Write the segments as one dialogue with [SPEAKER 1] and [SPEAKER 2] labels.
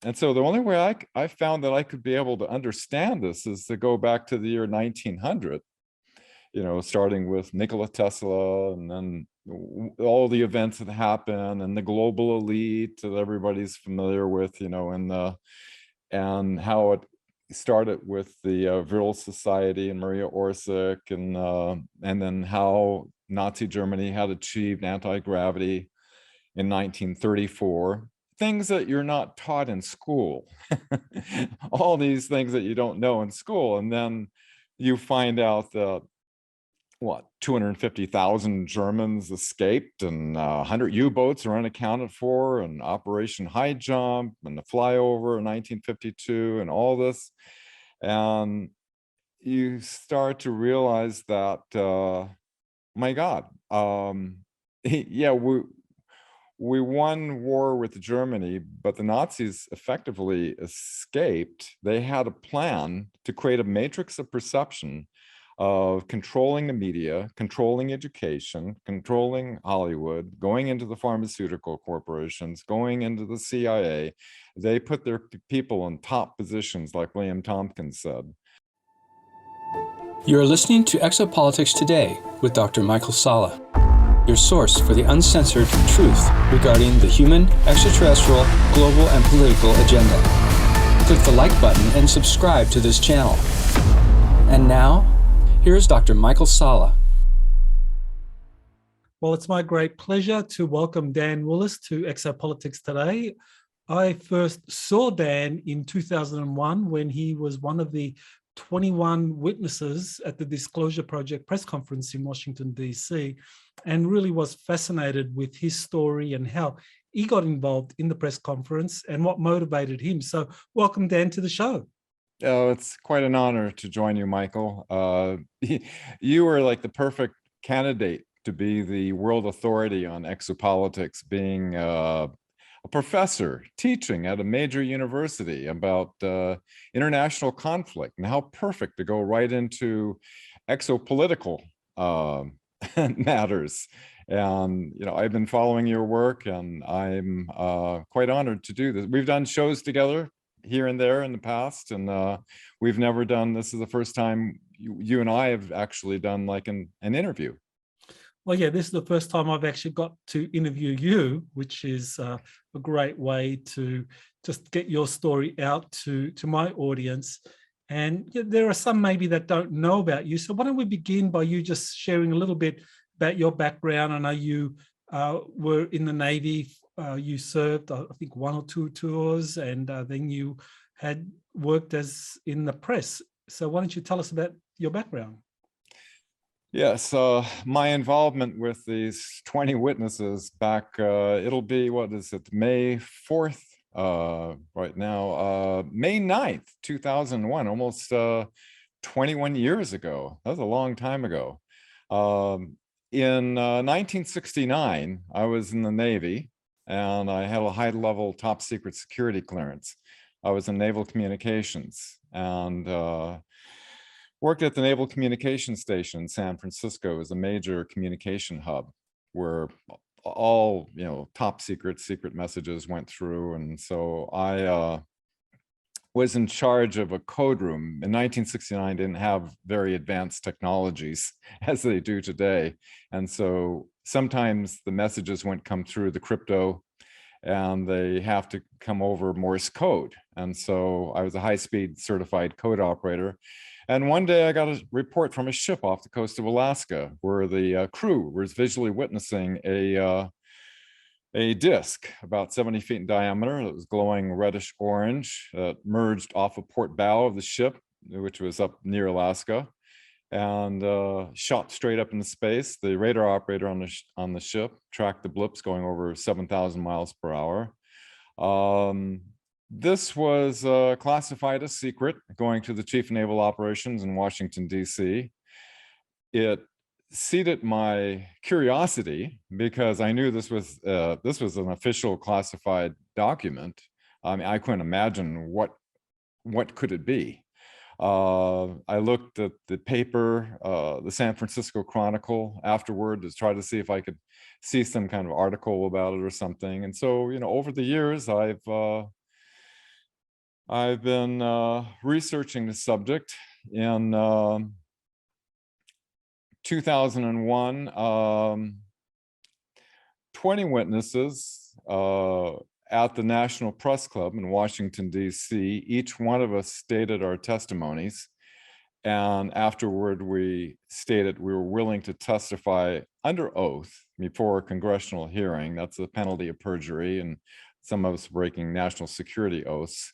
[SPEAKER 1] And so the only way I found that I could be able to understand this is to go back to the year 1900, starting with Nikola Tesla, and then all the events that happen, and the global elite that everybody's familiar with, and how it started with the Vril Society and Maria Orsic, and then how Nazi Germany had achieved anti-gravity in 1934. Things that you're not taught in school. All these things that you don't know in school. And then you find out that 250,000 Germans escaped, and 100 U-boats are unaccounted for, and Operation Highjump, and the flyover in 1952, and all this. And you start to realize that, my God, yeah, we won war with Germany, but the Nazis effectively escaped. They had a plan to create a matrix of perception of controlling the media, controlling education, controlling Hollywood, going into the pharmaceutical corporations, going into the CIA. They put their people in top positions, like William Tompkins said.
[SPEAKER 2] You're listening to Exopolitics Today with Dr. Michael Salla, your source for the uncensored truth regarding the human, extraterrestrial, global, and political agenda. Click the like button and subscribe to this channel. And now, here's Dr. Michael Salla.
[SPEAKER 3] Well, it's my great pleasure to welcome Dan Willis to Exopolitics Today. I first saw Dan in 2001 when he was one of the 21 witnesses at the Disclosure Project press conference in Washington, D.C., and really was fascinated with his story and how he got involved in the press conference and what motivated him. So welcome, Dan, to the show.
[SPEAKER 1] Oh, it's quite an honor to join you, Michael. You are like the perfect candidate to be the world authority on exopolitics, being a professor teaching at a major university about international conflict, and how perfect to go right into exopolitical matters. And I've been following your work, and I'm quite honored to do this. We've done shows together here and there in the past, and we've never done, this is the first time you and I have actually done like an interview.
[SPEAKER 3] Well, yeah, this is the first time I've actually got to interview you, which is a great way to just get your story out to my audience. And there are some maybe that don't know about you. So why don't we begin by you just sharing a little bit about your background? I know you were in the Navy. You served, I think, 1 or 2 tours, and then you had worked as in the press. So why don't you tell us about your background?
[SPEAKER 1] Yes, my involvement with these 20 witnesses back, it'll be, what is it, May 4th right now, May 9th, 2001, almost 21 years ago. That was a long time ago. In 1969, I was in the Navy, and I had a high-level top-secret security clearance. I was in naval communications, and worked at the Naval Communication Station in San Francisco as a major communication hub, where all top secret messages went through. And so I was in charge of a code room. In 1969, didn't have very advanced technologies as they do today, and so sometimes the messages won't come through the crypto, and they have to come over Morse code. And so I was a high-speed certified code operator. And one day I got a report from a ship off the coast of Alaska, where the crew was visually witnessing a disc about 70 feet in diameter that was glowing reddish orange, merged off a port bow of the ship, which was up near Alaska, and shot straight up into space. The radar operator on the ship tracked the blips going over 7,000 miles per hour. This was classified as secret, going to the Chief of Naval Operations in Washington, D.C. It seated my curiosity, because I knew this was an official classified document. I mean, I couldn't imagine what could it be. I looked at the paper, the San Francisco Chronicle, afterward to try to see if I could see some kind of article about it or something. And so, over the years, I've I've been researching the subject. In 2001, 20 witnesses at the National Press Club in Washington, D.C. Each one of us stated our testimonies. And afterward, we stated we were willing to testify under oath before a congressional hearing. That's the penalty of perjury, and some of us breaking national security oaths.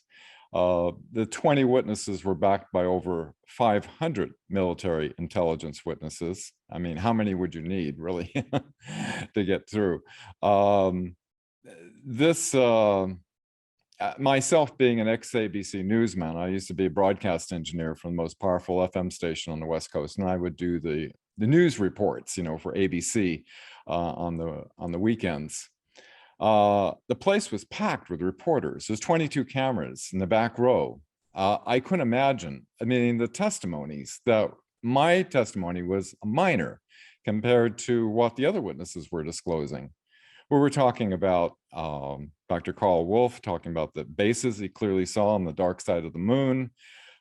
[SPEAKER 1] The 20 witnesses were backed by over 500 military intelligence witnesses. I mean, how many would you need, really, to get through? Myself being an ex-ABC newsman, I used to be a broadcast engineer for the most powerful FM station on the West Coast, and I would do the news reports, for ABC on the weekends. The place was packed with reporters. There's 22 cameras in the back row. I couldn't imagine. I mean, the testimonies, my testimony was minor compared to what the other witnesses were disclosing. We were talking about Dr. Carl Wolf talking about the bases he clearly saw on the dark side of the moon.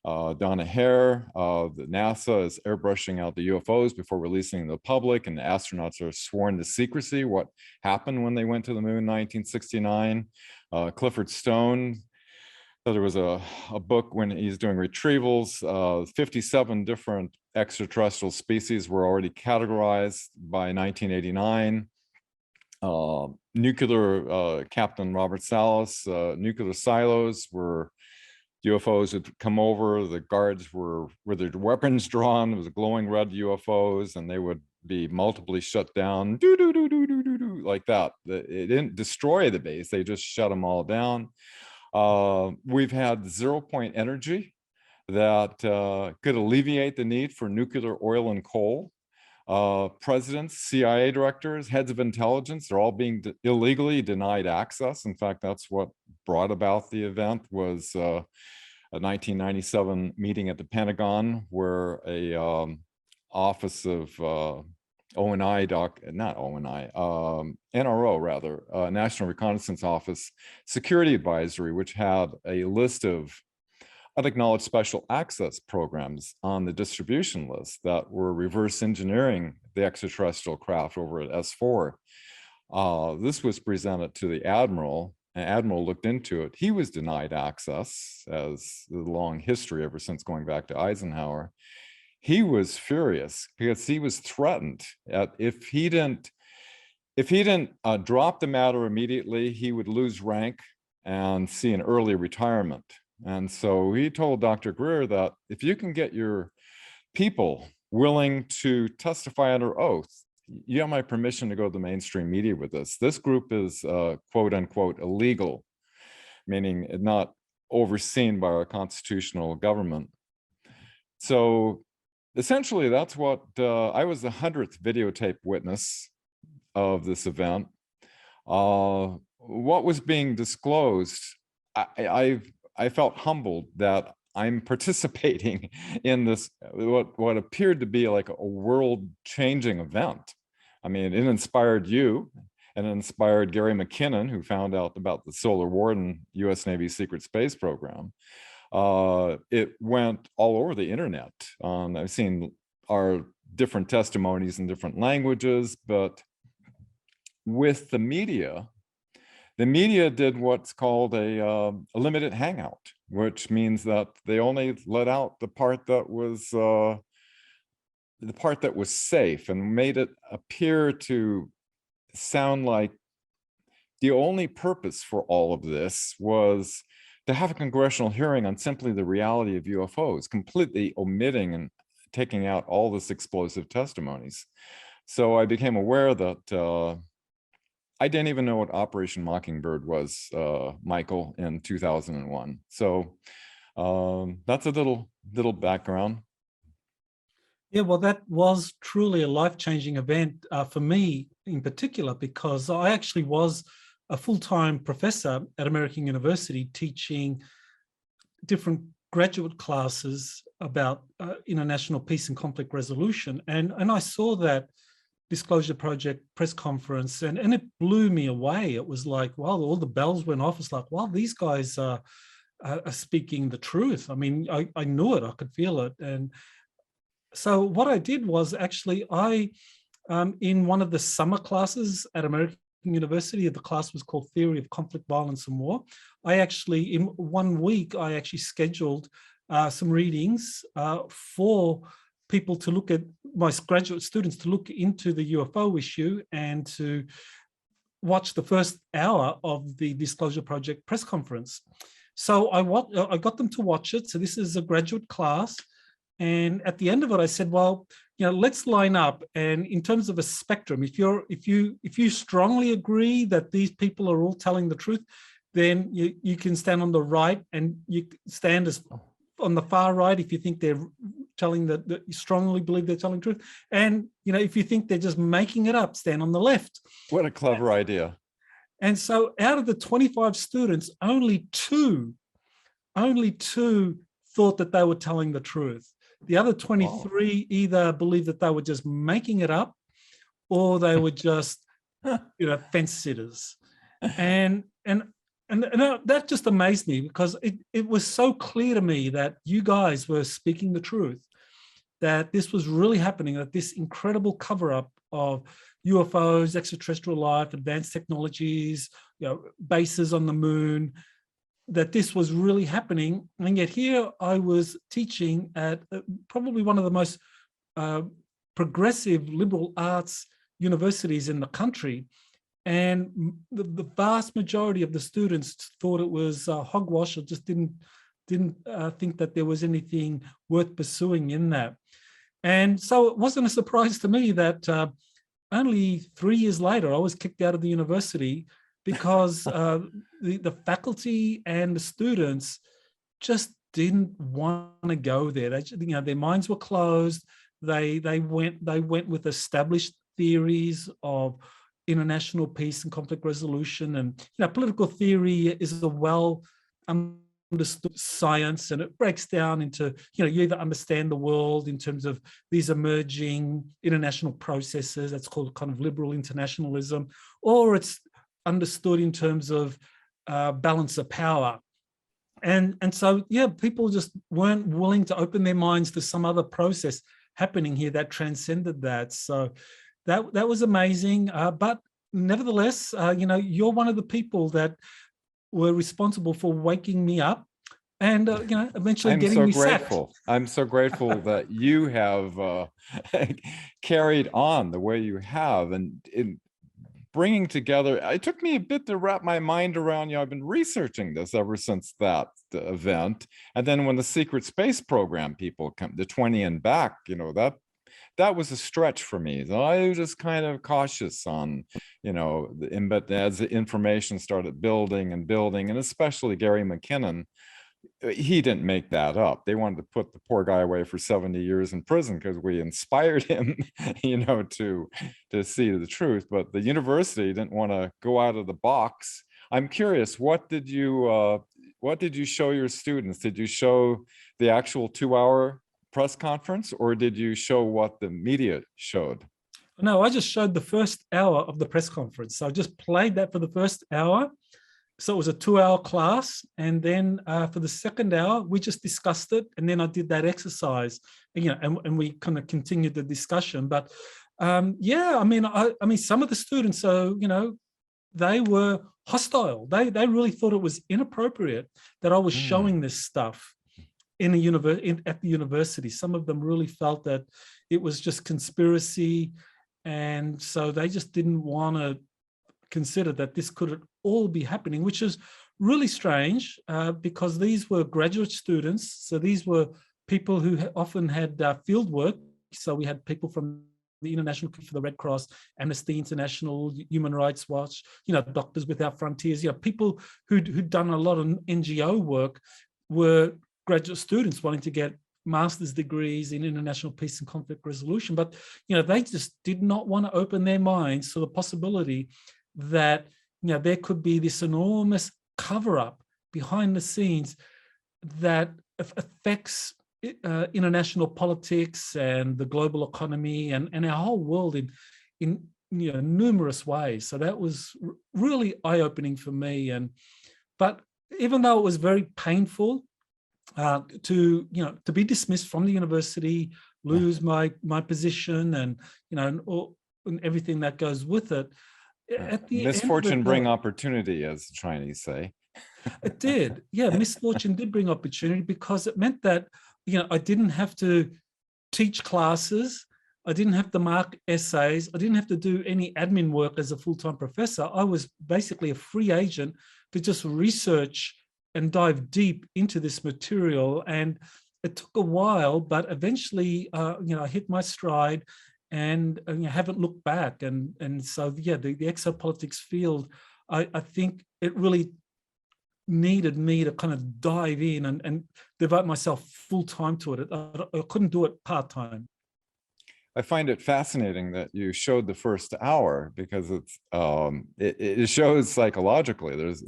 [SPEAKER 1] Donna Hare, the NASA is airbrushing out the UFOs before releasing them to the public, and the astronauts are sworn to secrecy. What happened when they went to the moon in 1969? Clifford Stone, there was a book when he's doing retrievals. 57 different extraterrestrial species were already categorized by 1989. Nuclear Captain Robert Salas, nuclear silos were UFOs had come over, the guards were with their weapons drawn, it was glowing red UFOs, and they would be multiply shut down, like that. It didn't destroy the base, they just shut them all down. We've had 0 point energy that could alleviate the need for nuclear oil and coal. Presidents, CIA directors, heads of intelligence, they're all being illegally denied access. In fact, that's what brought about the event, was a 1997 meeting at the Pentagon where a office of NRO rather, National Reconnaissance Office Security Advisory, which had a list of unacknowledged special access programs on the distribution list that were reverse engineering the extraterrestrial craft over at S4. This was presented to the Admiral, and Admiral looked into it. He was denied access, as the long history ever since going back to Eisenhower. He was furious because he was threatened that if he didn't drop the matter immediately, he would lose rank and see an early retirement. And so he told Dr. Greer that if you can get your people willing to testify under oath, you have my permission to go to the mainstream media with this. This group is quote unquote illegal, meaning not overseen by our constitutional government. So essentially that's what, I was the 100th videotape witness of this event. What was being disclosed, I felt humbled that I'm participating in this, what appeared to be like a world-changing event. I mean, it inspired you, and it inspired Gary McKinnon, who found out about the solar war and US Navy secret space program. It went all over the internet. I've seen our different testimonies in different languages, but with the media did what's called a limited hangout, which means that they only let out the part that was safe, and made it appear to sound like the only purpose for all of this was to have a congressional hearing on simply the reality of UFOs, completely omitting and taking out all this explosive testimonies. So I became aware that I didn't even know what Operation Mockingbird was, Michael, in 2001. So that's a little background.
[SPEAKER 3] Yeah, well, that was truly a life-changing event for me in particular, because I actually was a full-time professor at American University teaching different graduate classes about international peace and conflict resolution. And I saw that Disclosure Project press conference, and it blew me away. It was like, wow, all the bells went off. It's like, wow, these guys are are speaking the truth. I mean, I knew it, I could feel it. And so what I did was actually in one of the summer classes at American University, the class was called Theory of Conflict, Violence and War. I actually, in 1 week, I actually scheduled some readings for people to look at, my graduate students to look into the UFO issue and to watch the first hour of the Disclosure Project press conference. So I got them to watch it. So this is a graduate class. And at the end of it, I said, well, let's line up. And in terms of a spectrum, if you strongly agree that these people are all telling the truth, then you can stand on the right, and you stand as on the far right if you think they're telling that you strongly believe they're telling the truth. And if you think they're just making it up, stand on the left.
[SPEAKER 1] What a clever idea.
[SPEAKER 3] And so out of the 25 students, only two thought that they were telling the truth. The other 23 either believed that they were just making it up, or they were just, fence sitters. And that just amazed me, because it was so clear to me that you guys were speaking the truth, that this was really happening, that this incredible cover-up of UFOs, extraterrestrial life, advanced technologies, bases on the moon, that this was really happening. And yet here I was teaching at probably one of the most progressive liberal arts universities in the country. And the vast majority of the students thought it was hogwash, or just didn't think that there was anything worth pursuing in that. And so it wasn't a surprise to me that only 3 years later, I was kicked out of the university, because the faculty and the students just didn't want to go there. They, their minds were closed. They went with established theories of international peace and conflict resolution, and political theory is a well understood science, and it breaks down into you either understand the world in terms of these emerging international processes, that's called kind of liberal internationalism, or it's understood in terms of balance of power. And so people just weren't willing to open their minds to some other process happening here that transcended that. So that was amazing. But nevertheless, you're one of the people that were responsible for waking me up and eventually getting me sacked.
[SPEAKER 1] I'm so grateful that you have carried on the way you have, and in bringing together. It took me a bit to wrap my mind around. I've been researching this ever since that event, and then when the secret space program people come, the 20 and back, that was a stretch for me. So I was just kind of cautious on, but as the information started building, and especially Gary McKinnon, he didn't make that up. They wanted to put the poor guy away for 70 years in prison because we inspired him, to see the truth. But the university didn't want to go out of the box. I'm curious, what did you show your students? Did you show the actual 2-hour press conference, or did you show what the media showed?
[SPEAKER 3] No, I just showed the first hour of the press conference. So I just played that for the first hour. So it was a 2-hour class. And then for the second hour, we just discussed it. And then I did that exercise, and we kind of continued the discussion. But I mean, some of the students, they were hostile. They really thought it was inappropriate that I was showing this stuff at the university. Some of them really felt that it was just conspiracy. And so they just didn't want to consider that this could all be happening, which is really strange because these were graduate students. So these were people who often had field work. So we had people from the International for the Red Cross, Amnesty International, Human Rights Watch, Doctors Without Frontiers, people who'd done a lot of NGO work were graduate students wanting to get master's degrees in international peace and conflict resolution. But, they just did not want to open their minds to the possibility that, there could be this enormous cover-up behind the scenes that affects international politics and the global economy and our whole world in numerous ways. So that was really eye-opening for me. But even though it was very painful to be dismissed from the university, lose my position, and and everything that goes with it. At the
[SPEAKER 1] Misfortune
[SPEAKER 3] end of
[SPEAKER 1] bring opportunity, as the Chinese say.
[SPEAKER 3] it did. Yeah, misfortune did bring opportunity, because it meant that I didn't have to teach classes. I didn't have to mark essays. I didn't have to do any admin work as a full-time professor. I was basically a free agent to just research and dive deep into this material. And it took a while, but eventually, I hit my stride, and haven't looked back. And so, yeah, the exopolitics field, I think it really needed me to kind of dive in and devote myself full-time to it. I couldn't do it part-time.
[SPEAKER 1] I find it fascinating that you showed the first hour, because it's it shows psychologically there's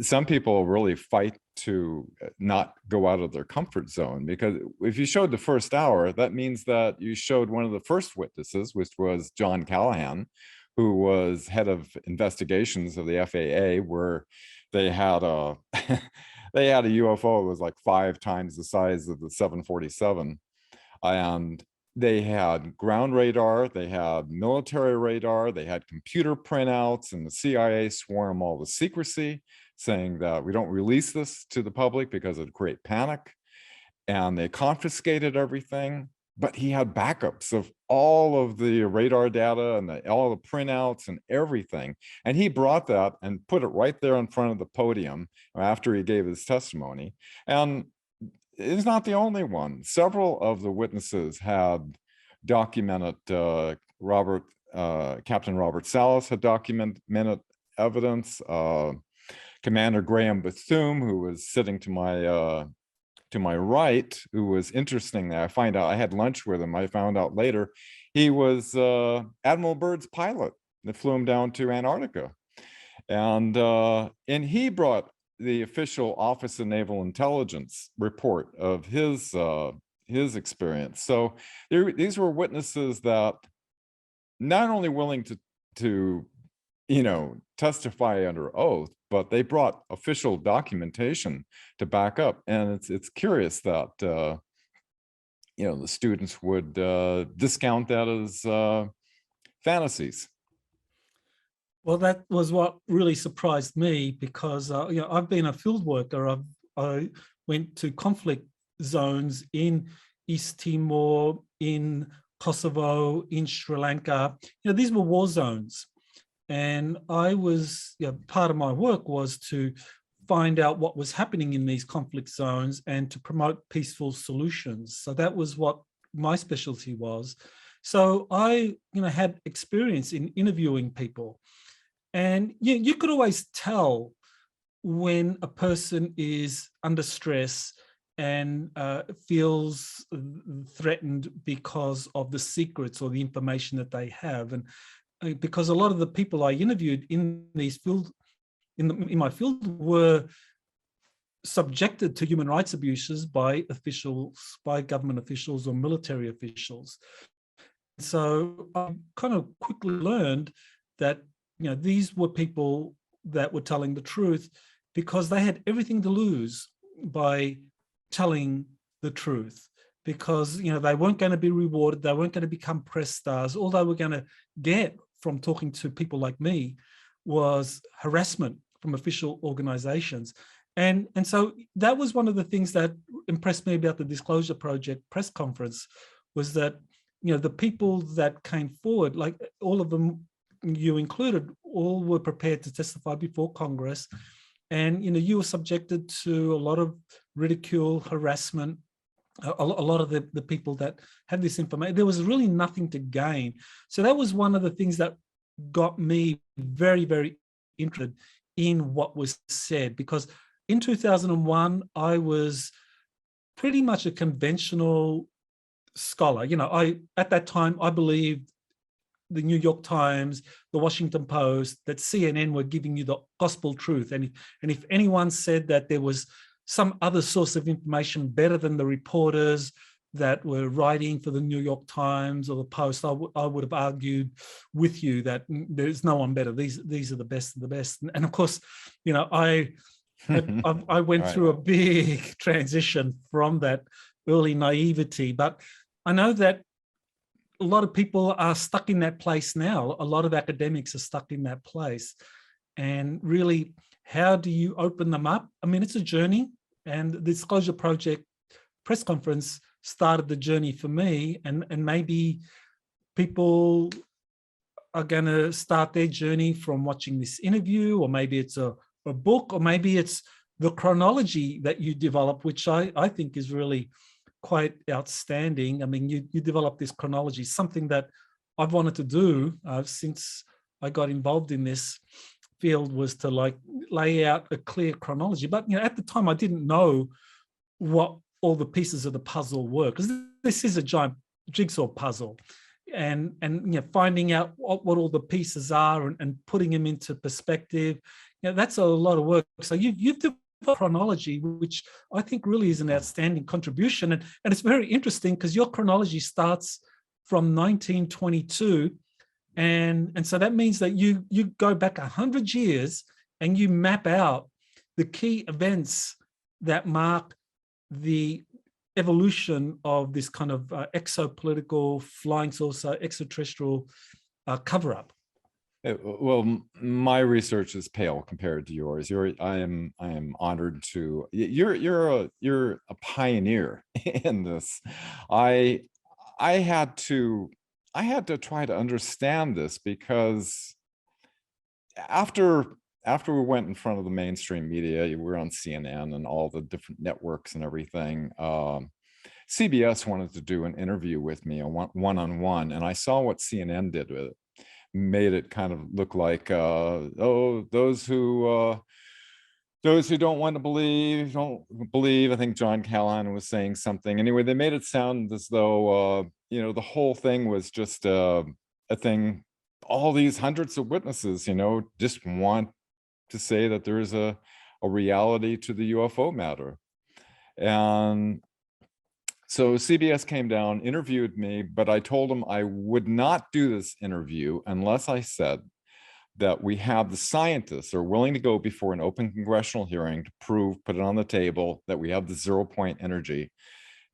[SPEAKER 1] some people really fight to not go out of their comfort zone, because if you showed the first hour, that means that you showed one of the first witnesses, which was John Callahan, who was head of investigations of the FAA, where they had a they had a UFO that was like 5 times the size of the 747. And they had ground radar, they had military radar, they had computer printouts, and the CIA swore them all to secrecy, saying that we don't release this to the public because it'd create panic. And they confiscated everything, but he had backups of all of the radar data and all the printouts and everything. And he brought that and put it right there in front of the podium after he gave his testimony. And is not the only one. Several of the witnesses had documented, Captain Robert Salas had documented evidence. Commander Graham Bethune, who was sitting to my right, who was interesting. That I had lunch with him. I found out later he was Admiral Byrd's pilot that flew him down to Antarctica, and he brought the official Office of Naval Intelligence report of his experience. So these were witnesses that not only willing to testify under oath, but they brought official documentation to back up. And it's curious that the students would discount that as fantasies.
[SPEAKER 3] Well, that was what really surprised me, because I've been a field worker. I went to conflict zones in East Timor, in Kosovo, in Sri Lanka. These were war zones, and I was part of my work was to find out what was happening in these conflict zones and to promote peaceful solutions. So that was what my specialty was. So I had experience in interviewing people. And you could always tell when a person is under stress and feels threatened because of the secrets or the information that they have. And because a lot of the people I interviewed in my field were subjected to human rights abuses by government officials or military officials. So I kind of quickly learned that these were people that were telling the truth because they had everything to lose by telling the truth, because they weren't going to be rewarded, they weren't going to become press stars. All they were going to get from talking to people like me was harassment from official organizations. And so that was one of the things that impressed me about the Disclosure Project press conference, was that the people that came forward, like all of them, you included, all were prepared to testify before Congress. And, you were subjected to a lot of ridicule, harassment, a lot of the people that had this information. There was really nothing to gain. So that was one of the things that got me very, very interested in what was said, because in 2001, I was pretty much a conventional scholar. At that time, I believed the New York Times, the Washington Post, that CNN were giving you the gospel truth. And if anyone said that there was some other source of information better than the reporters, that were writing for the New York Times or the Post, I would have argued with you that there's no one better. These are the best of the best. And of course, you know, I went
[SPEAKER 1] Right.
[SPEAKER 3] through a big transition from that early naivety, but I know that a lot of people are stuck in that place now. A lot of academics are stuck in that place. And really, how do you open them up? I mean, it's a journey, and the Disclosure Project press conference started the journey for me, and maybe people are going to start their journey from watching this interview, or maybe it's a book, or maybe it's the chronology that you develop, which I think is really quite outstanding. I mean, you developed this chronology, something that I've wanted to do since I got involved in this field, was to like lay out a clear chronology. But you know, at the time, I didn't know what all the pieces of the puzzle were, because this is a giant jigsaw puzzle, and you know, finding out what all the pieces are and putting them into perspective, you know, that's a lot of work. So you've developed chronology, which I think really is an outstanding contribution, and it's very interesting because your chronology starts from 1922. And so that means that you go back 100 years and you map out the key events that mark the evolution of this kind of exopolitical flying saucer extraterrestrial cover-up.
[SPEAKER 1] Well, my research is pale compared to yours. I am honored to. You're a pioneer in this. I had to try to understand this, because after we went in front of the mainstream media, we were on CNN and all the different networks and everything. CBS wanted to do an interview with me, a one-on-one, and I saw what CNN did with it. Made it kind of look like, those who don't want to believe, don't believe. I think John Callahan was saying something. Anyway, they made it sound as though, you know, the whole thing was just a thing. All these hundreds of witnesses, you know, just want to say that there is a reality to the UFO matter. And so CBS came down, interviewed me, but I told them I would not do this interview unless I said that we have the scientists are willing to go before an open congressional hearing to prove, put it on the table, that we have the 0-point energy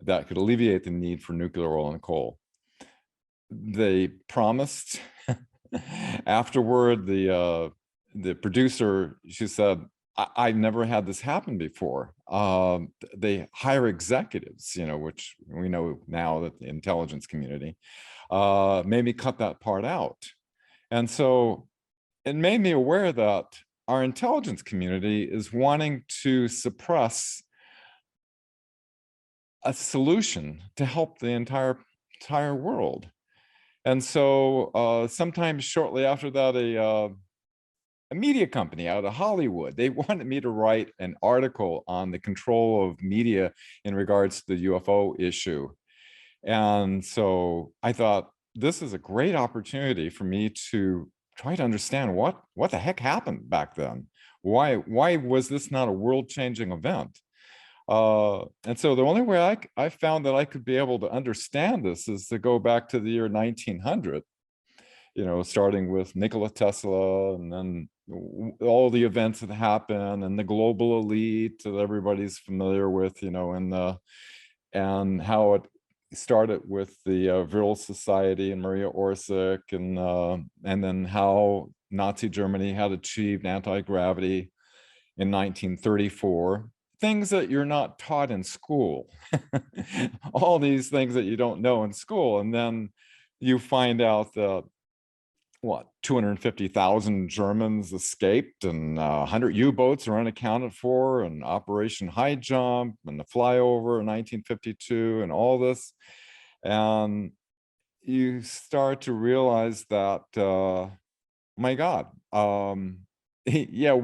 [SPEAKER 1] that could alleviate the need for nuclear oil and coal. They promised. Afterward, the producer, she said, I've never had this happen before. They hire executives, you know, which we know now that the intelligence community made me cut that part out. And so it made me aware that our intelligence community is wanting to suppress a solution to help the entire world. And so sometimes shortly after that, a media company out of Hollywood, they wanted me to write an article on the control of media in regards to the UFO issue. And so I thought, this is a great opportunity for me to try to understand what the heck happened back then. Why was this not a world-changing event? And so the only way I found that I could be able to understand this is to go back to the year 1900, you know, starting with Nikola Tesla, and then all the events that happened, and the global elite that everybody's familiar with, you know, and how it started with the Willis Society and Maria Orsic, and then how Nazi Germany had achieved anti-gravity in 1934. Things that you're not taught in school. All these things that you don't know in school. And then you find out that, 250,000 Germans escaped, and 100 U-boats are unaccounted for, and Operation Highjump, and the flyover in 1952, and all this. And you start to realize that, my God, yeah,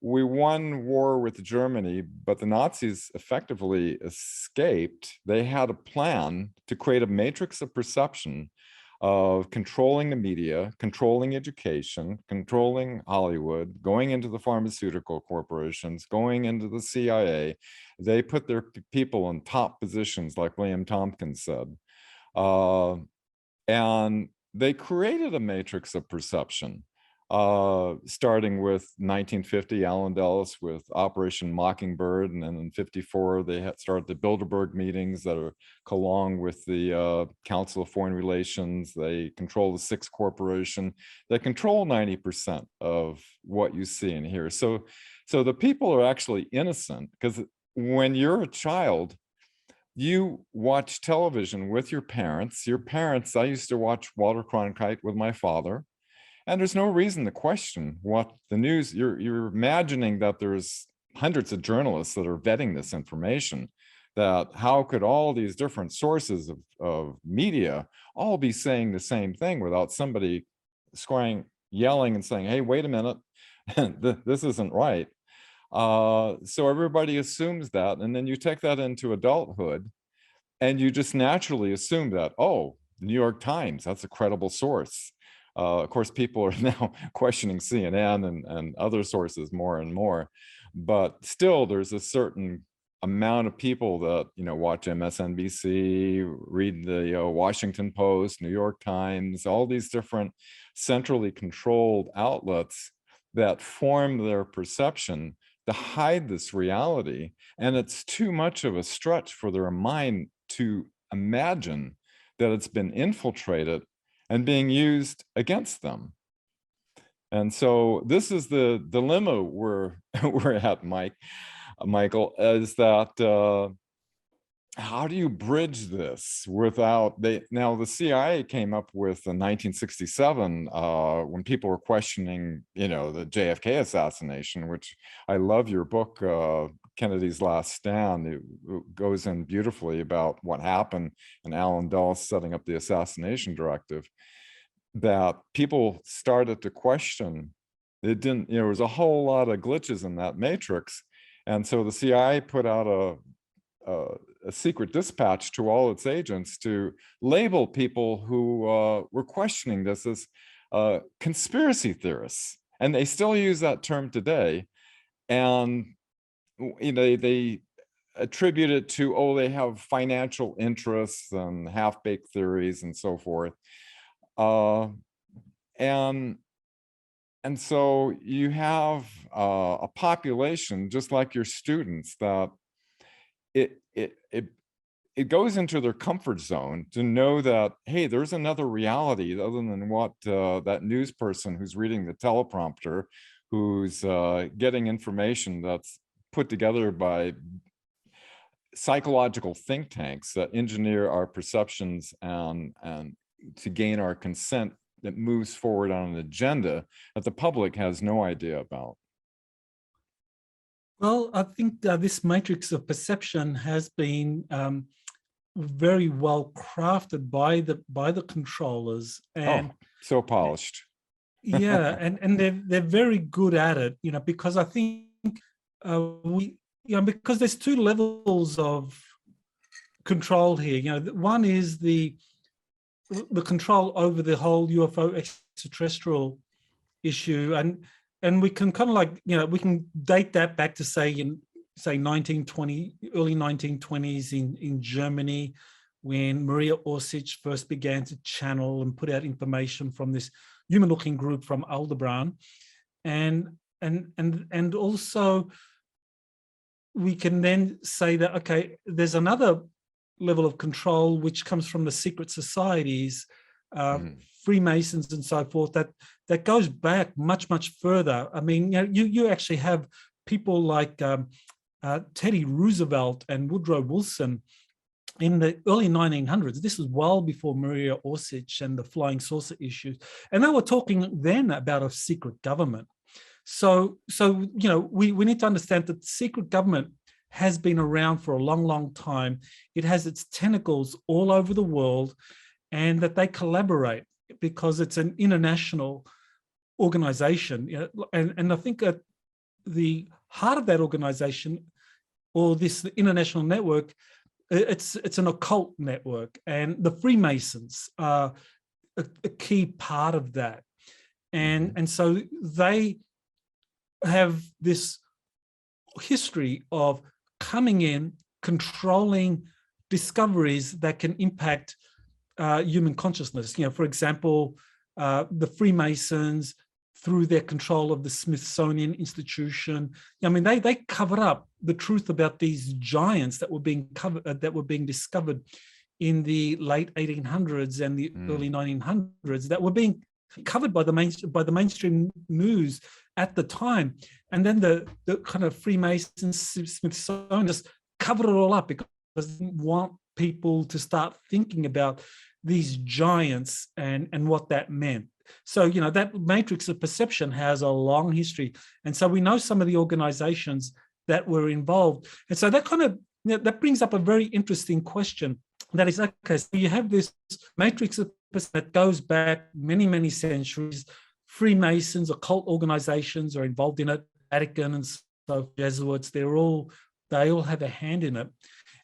[SPEAKER 1] we won war with Germany, but the Nazis effectively escaped. They had a plan to create a matrix of perception of controlling the media, controlling education, controlling Hollywood, going into the pharmaceutical corporations, going into the CIA. They put their people in top positions, like William Tompkins said. And they created a matrix of perception, starting with 1950, Alan Dulles with Operation Mockingbird, and then in 54, they had started the Bilderberg meetings that are along with the Council of Foreign Relations. They control the Sixth Corporation. They control 90% of what you see and hear. So the people are actually innocent, because when you're a child, you watch television with your parents. I used to watch Walter Cronkite with my father. And there's no reason to question what the news, you're imagining that there's hundreds of journalists that are vetting this information, that how could all these different sources of media all be saying the same thing without somebody yelling and saying, hey, wait a minute, this isn't right. So everybody assumes that, and then you take that into adulthood and you just naturally assume that, oh, New York Times, that's a credible source. Of course, people are now questioning CNN and other sources more and more, but still there's a certain amount of people that, watch MSNBC, read the Washington Post, New York Times, all these different centrally controlled outlets that form their perception to hide this reality. And it's too much of a stretch for their mind to imagine that it's been infiltrated and being used against them. And so this is the dilemma we're at, Michael, is that how do you bridge this without now the CIA came up with in 1967 when people were questioning, the JFK assassination, which I love your book, Kennedy's Last Stand. It goes in beautifully about what happened and Alan Dulles setting up the assassination directive, that people started to question. It didn't, there was a whole lot of glitches in that matrix. And so the CIA put out a secret dispatch to all its agents to label people who were questioning this as conspiracy theorists. And they still use that term today. And they attribute it to, oh, they have financial interests and half-baked theories and so forth. And so you have a population, just like your students, that it goes into their comfort zone to know that, hey, there's another reality other than what that news person who's reading the teleprompter, who's getting information that's put together by psychological think tanks that engineer our perceptions and to gain our consent, that moves forward on an agenda that the public has no idea about.
[SPEAKER 3] Well, I think this matrix of perception has been very well crafted by the controllers, and
[SPEAKER 1] so polished.
[SPEAKER 3] Yeah, and they're very good at it, because I think because there's two levels of control here. One is the control over the whole UFO extraterrestrial issue, and we can kind of we can date that back to say 1920, early 1920s in Germany, when Maria Orsic first began to channel and put out information from this human-looking group from Aldebaran, and also we can then say that, okay, there's another level of control which comes from the secret societies, Freemasons and so forth, that goes back much further. I mean, you actually have people like Teddy Roosevelt and Woodrow Wilson in the early 1900s. This was well before Maria Orsic and the flying saucer issues, and they were talking then about a secret government. So we need to understand that secret government has been around for a long time. It has its tentacles all over the world, and that they collaborate because it's an international organization. And I think at the heart of that organization, or this international network, it's an occult network, and the Freemasons are a key part of that. And so they have this history of coming in, controlling discoveries that can impact human consciousness. You know, for example, the Freemasons, through their control of the Smithsonian Institution. I mean, they covered up the truth about these giants that were being discovered in the late 1800s and the early 1900s, that were being covered by the mainstream news at the time. And then the kind of Freemasons, Smithsonian just covered it all up because they didn't want people to start thinking about these giants and what that meant. So, you know, that matrix of perception has a long history. And so we know some of the organizations that were involved. And so that kind of, you know, that brings up a very interesting question. That is, okay, so you have this matrix of perception that goes back many, many centuries. Freemasons, occult organizations are involved in it, Vatican and so Jesuits, they all have a hand in it.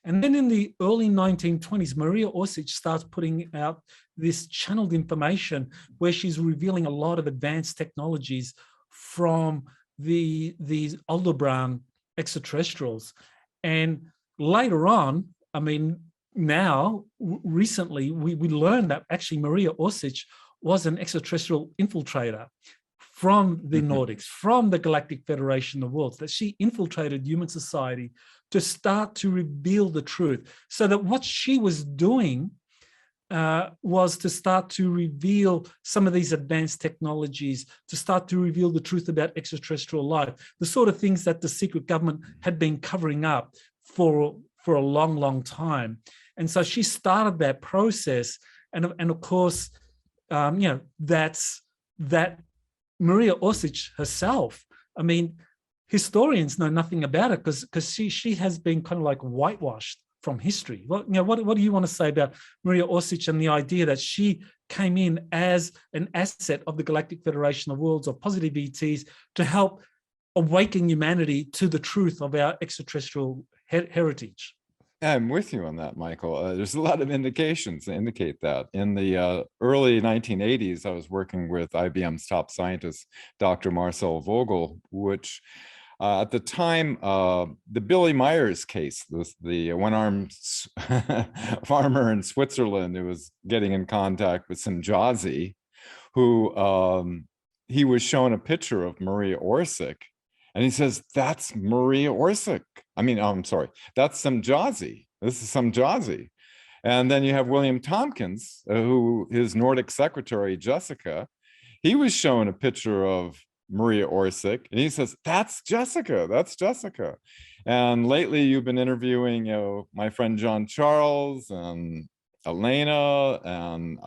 [SPEAKER 3] And then in the early 1920s, Maria Orsic starts putting out this channeled information where she's revealing a lot of advanced technologies from these Aldebaran extraterrestrials. And later on, I mean, now, recently, we learned that actually Maria Orsic was an extraterrestrial infiltrator from the Nordics, from the Galactic Federation of Worlds, that she infiltrated human society to start to reveal the truth. So that what she was doing was to start to reveal some of these advanced technologies, to start to reveal the truth about extraterrestrial life, the sort of things that the secret government had been covering up for a long, long time. And so she started that process. And of course, you know, that's that Maria Orsic herself. I mean, historians know nothing about it because she has been kind of like whitewashed from history. What do you want to say about Maria Orsic and the idea that she came in as an asset of the Galactic Federation of Worlds or positive ETs to help awaken humanity to the truth of our extraterrestrial heritage?
[SPEAKER 1] I'm with you on that, Michael. There's a lot of indications that indicate that. In the early 1980s, I was working with IBM's top scientist, Dr. Marcel Vogel, which at the time, the Billy Myers case, the one-armed farmer in Switzerland who was getting in contact with some Jazi, who he was shown a picture of Maria Orsic, and he says, "That's Maria Orsic. I mean, I'm sorry, that's some Jazi. This is some Jazi." And then you have William Tompkins, who his Nordic secretary, Jessica, he was shown a picture of Maria Orsic, and he says, "That's Jessica, that's Jessica." And lately you've been interviewing, you know, my friend John Charles and Elena, and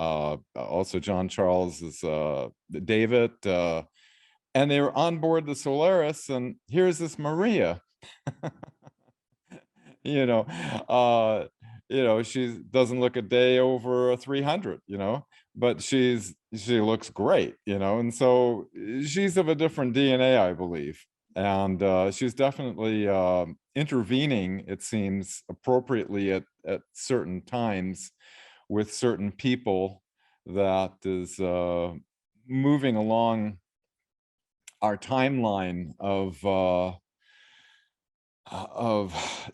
[SPEAKER 1] also John Charles's David, and they were on board the Solaris, and here's this Maria. you know, she doesn't look a day over 300, you know, but she looks great, you know, and so she's of a different DNA, I believe. And she's definitely intervening, it seems, appropriately at certain times with certain people that is moving along our timeline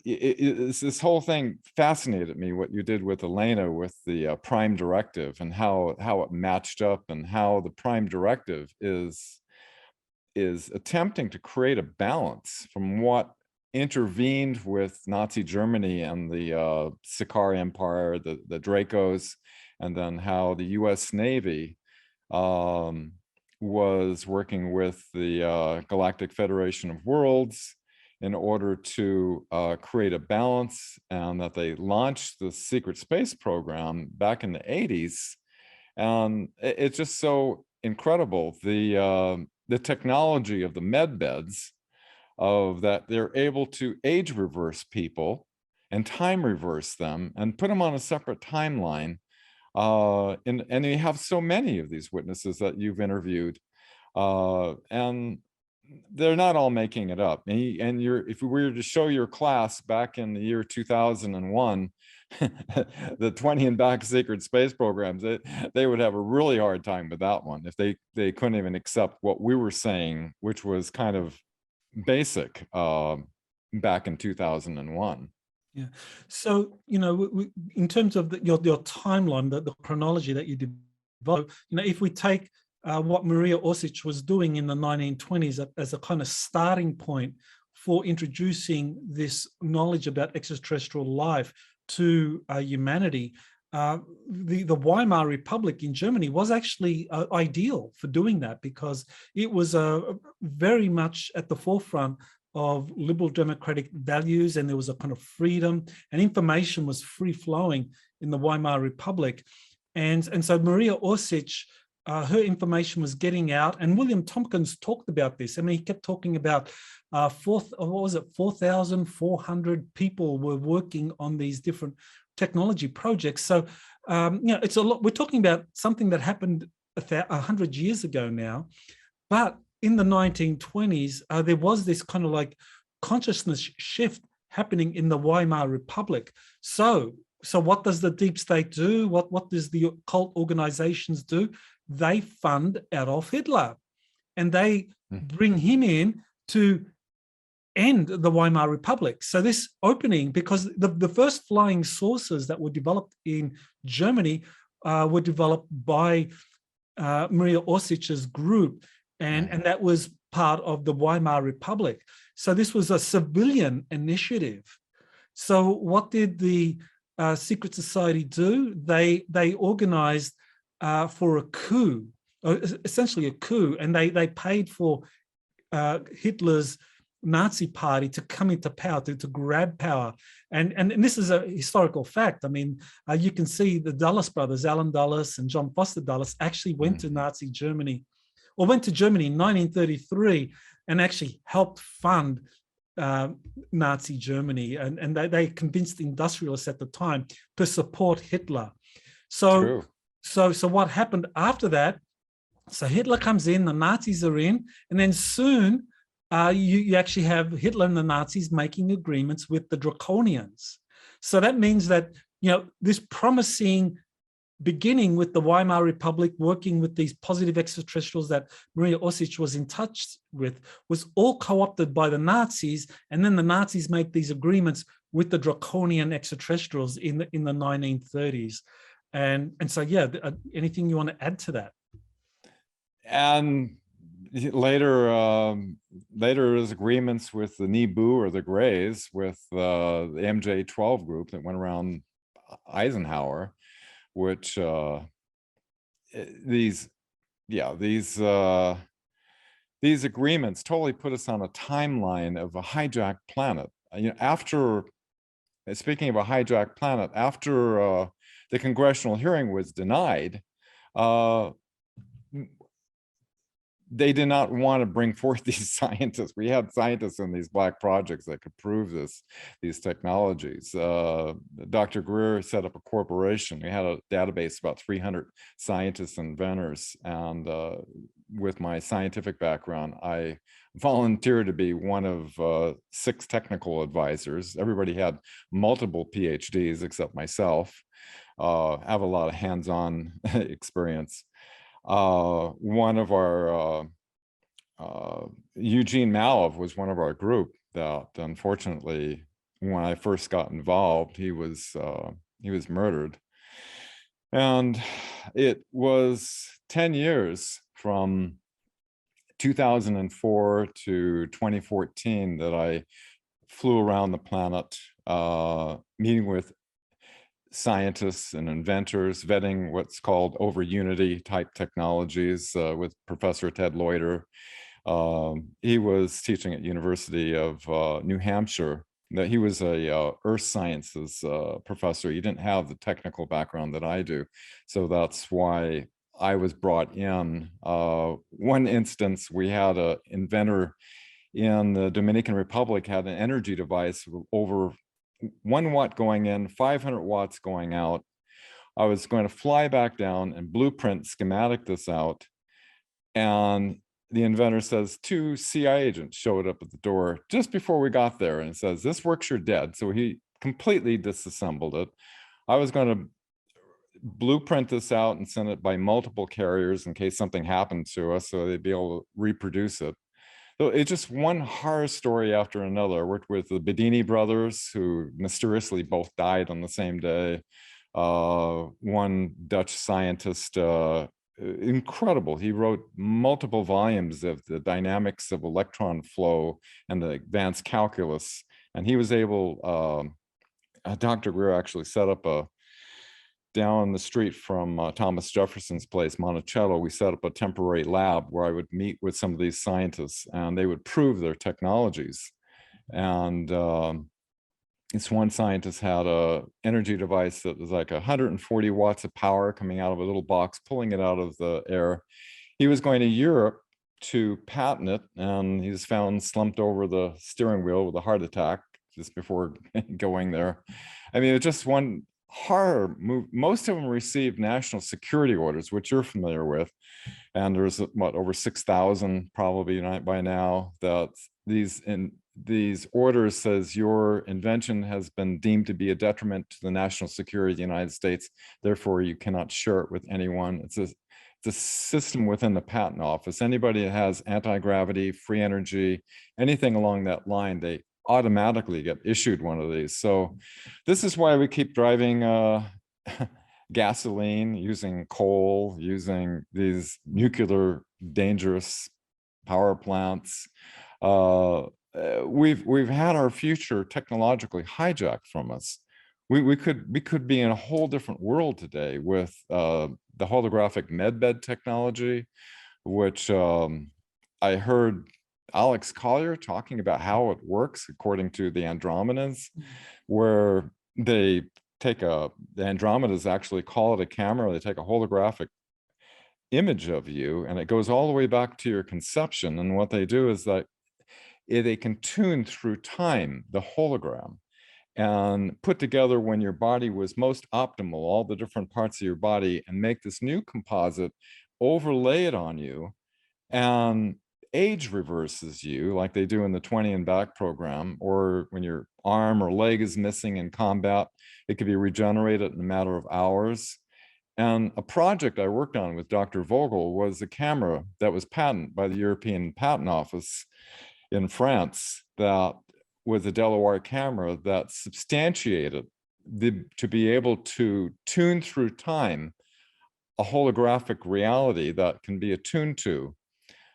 [SPEAKER 1] this whole thing fascinated me, what you did with Elena with the prime directive and how it matched up, and how the prime directive is attempting to create a balance from what intervened with Nazi Germany and the Sicarii Empire, the Dracos, and then how the US Navy was working with the Galactic Federation of Worlds in order to create a balance, and that they launched the secret space program back in the 80s. And it's just so incredible, the technology of the med beds, of that they're able to age reverse people and time reverse them and put them on a separate timeline. And you have so many of these witnesses that you've interviewed. And they're not all making it up. And if we were to show your class back in the year 2001, the 20 and back secret space programs, they would have a really hard time with that one if they couldn't even accept what we were saying, which was kind of basic back in 2001.
[SPEAKER 3] Yeah. So, in terms of your timeline, the chronology that you developed, if we take what Maria Orsic was doing in the 1920s as a kind of starting point for introducing this knowledge about extraterrestrial life to humanity, the Weimar Republic in Germany was actually ideal for doing that, because it was very much at the forefront of liberal democratic values, and there was a kind of freedom, and information was free flowing in the Weimar Republic. And so Maria Orsic, her information was getting out, and William Tompkins talked about this. I mean, he kept talking about 4,400 people were working on these different technology projects. So, it's a lot. We're talking about something that happened 100 years ago now, but in the 1920s, there was this kind of like consciousness shift happening in the Weimar Republic. So what does the deep state do? What does the occult organizations do? They fund Adolf Hitler, and they bring him in to end the Weimar Republic. So this opening, because the first flying saucers that were developed in Germany were developed by Maria Orsic's group, and that was part of the Weimar Republic. So this was a civilian initiative. So what did the secret society do? They organized for a coup, essentially a coup, and they paid for Hitler's Nazi party to come into power, to grab power. And this is a historical fact. I mean, you can see the Dulles brothers, Alan Dulles and John Foster Dulles, actually went to Nazi Germany, or went to Germany in 1933 and actually helped fund Nazi Germany. And they convinced industrialists at the time to support Hitler. So what happened after that? So Hitler comes in, the Nazis are in, and then soon you actually have Hitler and the Nazis making agreements with the Draconians. So that means that, this promising beginning with the Weimar Republic, working with these positive extraterrestrials that Maria Orsic was in touch with, was all co-opted by the Nazis. And then the Nazis make these agreements with the Draconian extraterrestrials in the 1930s. And so, yeah, anything you want to add to that?
[SPEAKER 1] And later there's agreements with the Nibu or the Greys, with the MJ-12 group that went around Eisenhower, which these agreements totally put us on a timeline of a hijacked planet. Speaking of a hijacked planet, after the congressional hearing was denied, they did not want to bring forth these scientists. We had scientists in these black projects that could prove these technologies. Dr. Greer set up a corporation. We had a database of about 300 scientists and inventors. And with my scientific background, I volunteered to be one of 6 technical advisors. Everybody had multiple PhDs except myself. I have a lot of hands-on experience. One of our Eugene Malev was one of our group that, unfortunately, when I first got involved, he was murdered. And it was 10 years from 2004 to 2014 that I flew around the planet, meeting with scientists and inventors, vetting what's called over unity type technologies with Professor Ted Loiter. He was teaching at University of New Hampshire. He was a earth sciences professor. He didn't have the technical background that I do. So that's why I was brought in. One instance, we had an inventor in the Dominican Republic had an energy device over 1 watt going in, 500 watts going out. I was going to fly back down and blueprint schematic this out. And the inventor says 2 CIA agents showed up at the door just before we got there and says, "This works, you're dead." So he completely disassembled it. I was going to blueprint this out and send it by multiple carriers in case something happened to us, so they'd be able to reproduce it. So it's just one horror story after another. I worked with the Bedini brothers, who mysteriously both died on the same day. One Dutch scientist, incredible. He wrote multiple volumes of the dynamics of electron flow and the advanced calculus. And he was able, Dr. Greer actually set up down the street from Thomas Jefferson's place, Monticello, we set up a temporary lab where I would meet with some of these scientists and they would prove their technologies. And this one scientist had a energy device that was like 140 watts of power coming out of a little box, pulling it out of the air. He was going to Europe to patent it, and he was found slumped over the steering wheel with a heart attack just before going there. I mean, it's just one horror move. Most of them received national security orders, which you're familiar with, and there's what, over 6,000 probably by now, that these orders says your invention has been deemed to be a detriment to the national security of the United States, therefore you cannot share it with anyone. It's a system within the patent office. Anybody that has anti-gravity, free energy, anything along that line, they automatically get issued one of these. So this is why we keep driving gasoline, using coal, using these nuclear dangerous power plants. We've had our future technologically hijacked from us. We could be in a whole different world today with the holographic medbed technology, which I heard Alex Collier talking about how it works according to the Andromedans, where they take the Andromedas actually call it a camera, they take a holographic image of you, and it goes all the way back to your conception. And what they do is that they can tune through time the hologram and put together when your body was most optimal, all the different parts of your body, and make this new composite, overlay it on you, and age reverses you like they do in the 20 and Back program, or when your arm or leg is missing in combat, it could be regenerated in a matter of hours. And a project I worked on with Dr. Vogel was a camera that was patented by the European Patent Office in France, that was a Delaware camera that substantiated to be able to tune through time a holographic reality that can be attuned to.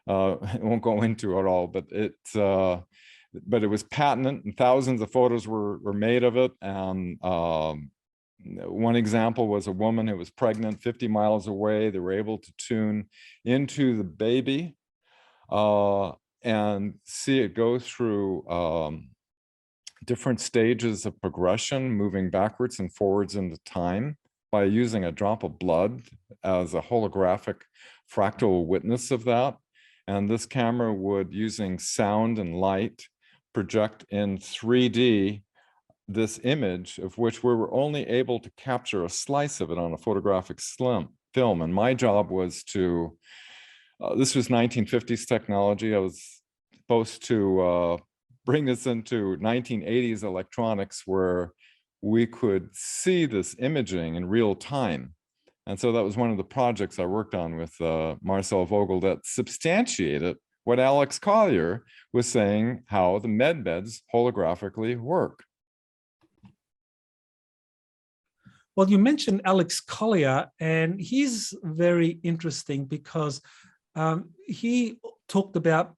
[SPEAKER 1] I won't go into it all, but it was patented, and thousands of photos were made of it. And one example was a woman who was pregnant 50 miles away. They were able to tune into the baby and see it go through different stages of progression, moving backwards and forwards into time by using a drop of blood as a holographic fractal witness of that. And this camera would, using sound and light, project in 3D this image, of which we were only able to capture a slice of it on a photographic film. And my job was to, this was 1950s technology. I was supposed to bring this into 1980s electronics, where we could see this imaging in real time. And so that was one of the projects I worked on with Marcel Vogel that substantiated what Alex Collier was saying, how the medbeds holographically work.
[SPEAKER 3] Well, you mentioned Alex Collier, and he's very interesting because he talked about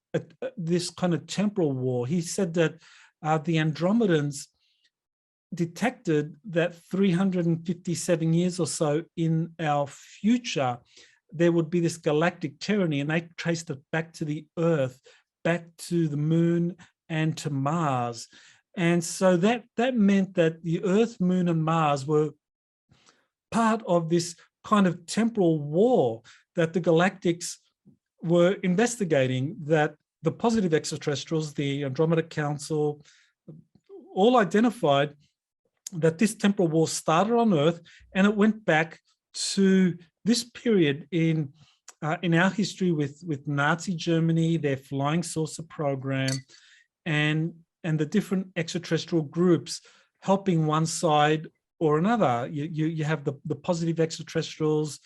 [SPEAKER 3] this kind of temporal war. He said that the Andromedans detected that 357 years or so in our future, there would be this galactic tyranny, and they traced it back to the Earth, back to the Moon, and to Mars. And so that meant that the Earth, Moon, and Mars were part of this kind of temporal war that the galactics were investigating, that the positive extraterrestrials, the Andromeda Council, all identified that this temporal war started on Earth, and it went back to this period in in our history with Nazi Germany, their flying saucer program, and the different extraterrestrial groups helping one side or another. You have the positive extraterrestrials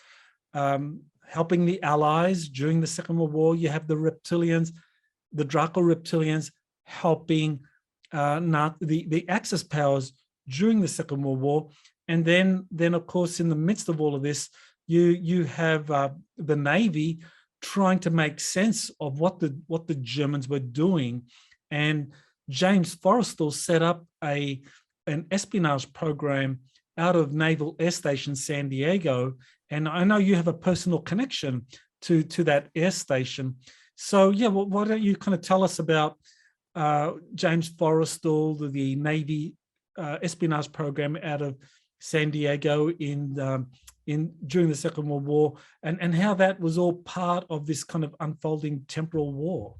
[SPEAKER 3] helping the Allies during the Second World War. You have the reptilians, the Draco reptilians helping the Axis powers during the Second World War. And then of course, in the midst of all of this, you have the Navy trying to make sense of what the Germans were doing. And James Forrestal set up an espionage program out of Naval Air Station San Diego. And I know you have a personal connection to that air station. So yeah, well, why don't you kind of tell us about James Forrestal, the Navy espionage program out of San Diego during the Second World War, and how that was all part of this kind of unfolding temporal war.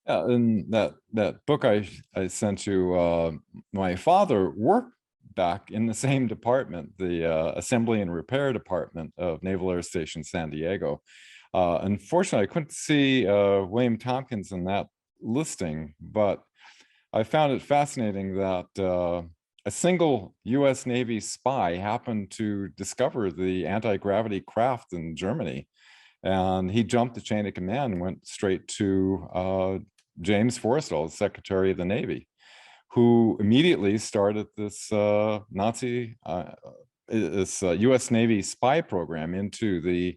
[SPEAKER 1] Yeah, in that book I sent you, my father worked back in the same department, the Assembly and Repair Department of Naval Air Station San Diego. Unfortunately, I couldn't see William Tompkins in that listing, but I found it fascinating that a single US Navy spy happened to discover the anti-gravity craft in Germany. And he jumped the chain of command and went straight to James Forrestal, Secretary of the Navy, who immediately started this US Navy spy program into the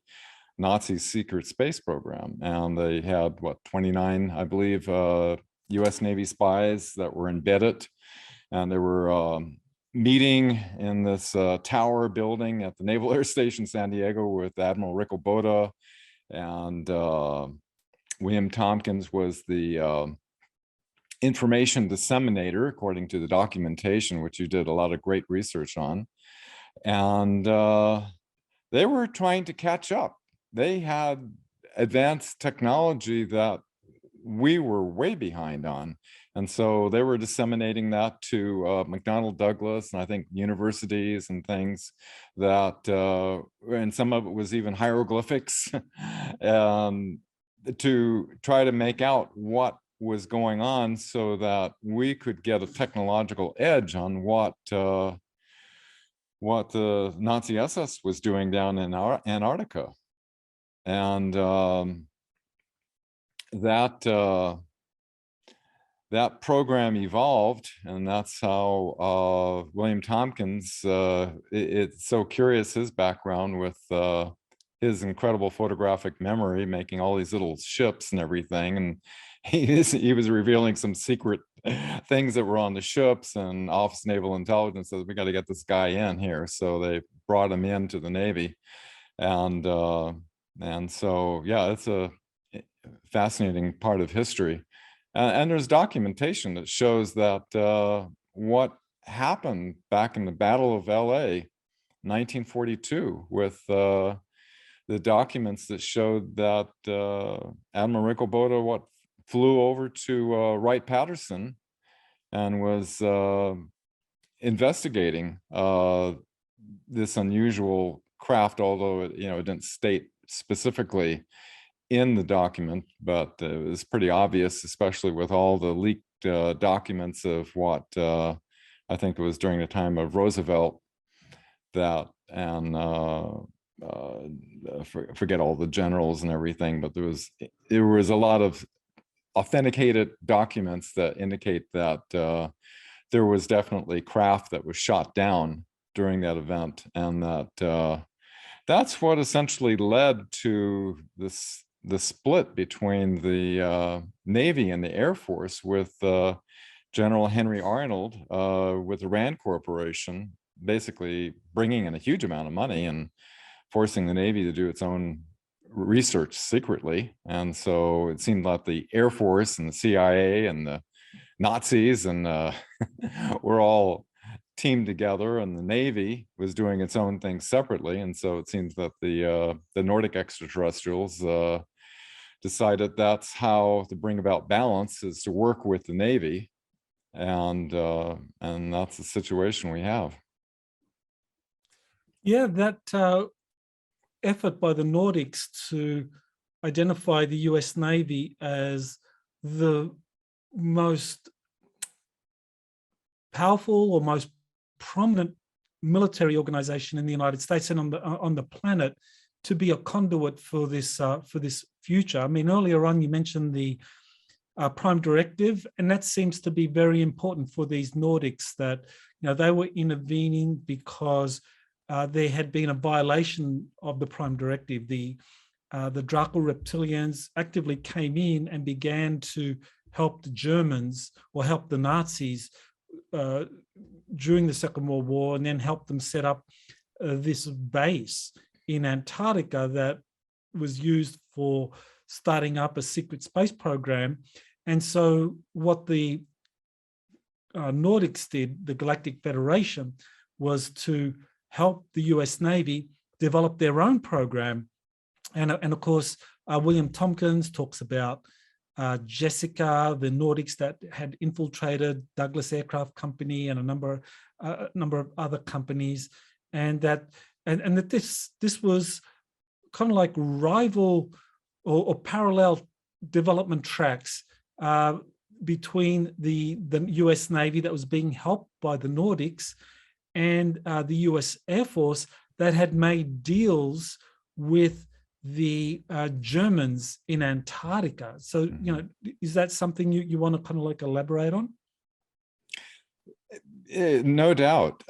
[SPEAKER 1] Nazi secret space program. And they had, 29, I believe, US Navy spies that were embedded. And they were meeting in this tower building at the Naval Air Station San Diego with Admiral Riccoboda, and William Tompkins was the information disseminator, according to the documentation, which you did a lot of great research on. And they were trying to catch up. They had advanced technology that we were way behind on. And so they were disseminating that to McDonnell Douglas, and I think universities and things that, and some of it was even hieroglyphics, to try to make out what was going on so that we could get a technological edge on what the Nazi SS was doing down in Antarctica. And that program evolved, and that's how William Tompkins, it's so curious, his background with his incredible photographic memory, making all these little ships and everything. And he was revealing some secret things that were on the ships, and Office of Naval Intelligence says, we got to get this guy in here. So they brought him into the Navy. And so, yeah, it's a fascinating part of history. And there's documentation that shows that what happened back in the Battle of LA, 1942, with the documents that showed that Admiral Riccoboda flew over to Wright-Patterson and was investigating this unusual craft, although it didn't state specifically in the document, but it was pretty obvious, especially with all the leaked documents of what I think it was during the time of Roosevelt, that, and forget all the generals and everything, but there was a lot of authenticated documents that indicate that there was definitely craft that was shot down during that event, and that that's what essentially led to the split between the Navy and the Air Force, with General Henry Arnold with the Rand Corporation basically bringing in a huge amount of money and forcing the Navy to do its own research secretly. And so it seemed like the Air Force and the CIA and the Nazis and were all teamed together, and the Navy was doing its own thing separately. And so it seems that the Nordic extraterrestrials decided that's how to bring about balance, is to work with the Navy, and that's the situation we have.
[SPEAKER 3] Yeah, that effort by the Nordics to identify the US Navy as the most powerful or most prominent military organization in the United States and on the planet to be a conduit for this future. I mean, earlier on you mentioned the Prime Directive, and that seems to be very important for these Nordics, that they were intervening because there had been a violation of the Prime Directive. The Draco reptilians actively came in and began to help the Germans or help the Nazis during the Second World War, and then help them set up this base in Antarctica that was used for starting up a secret space program. And so what the Nordics did, the Galactic Federation, was to help the US Navy develop their own program. And of course, William Tompkins talks about Jessica, the Nordics that had infiltrated Douglas Aircraft Company and a number of other companies, and that this was kind of like rival or parallel development tracks between the US Navy that was being helped by the Nordics and the US Air Force that had made deals with the Germans in Antarctica. So, is that something you want to kind of like elaborate on?
[SPEAKER 1] No doubt.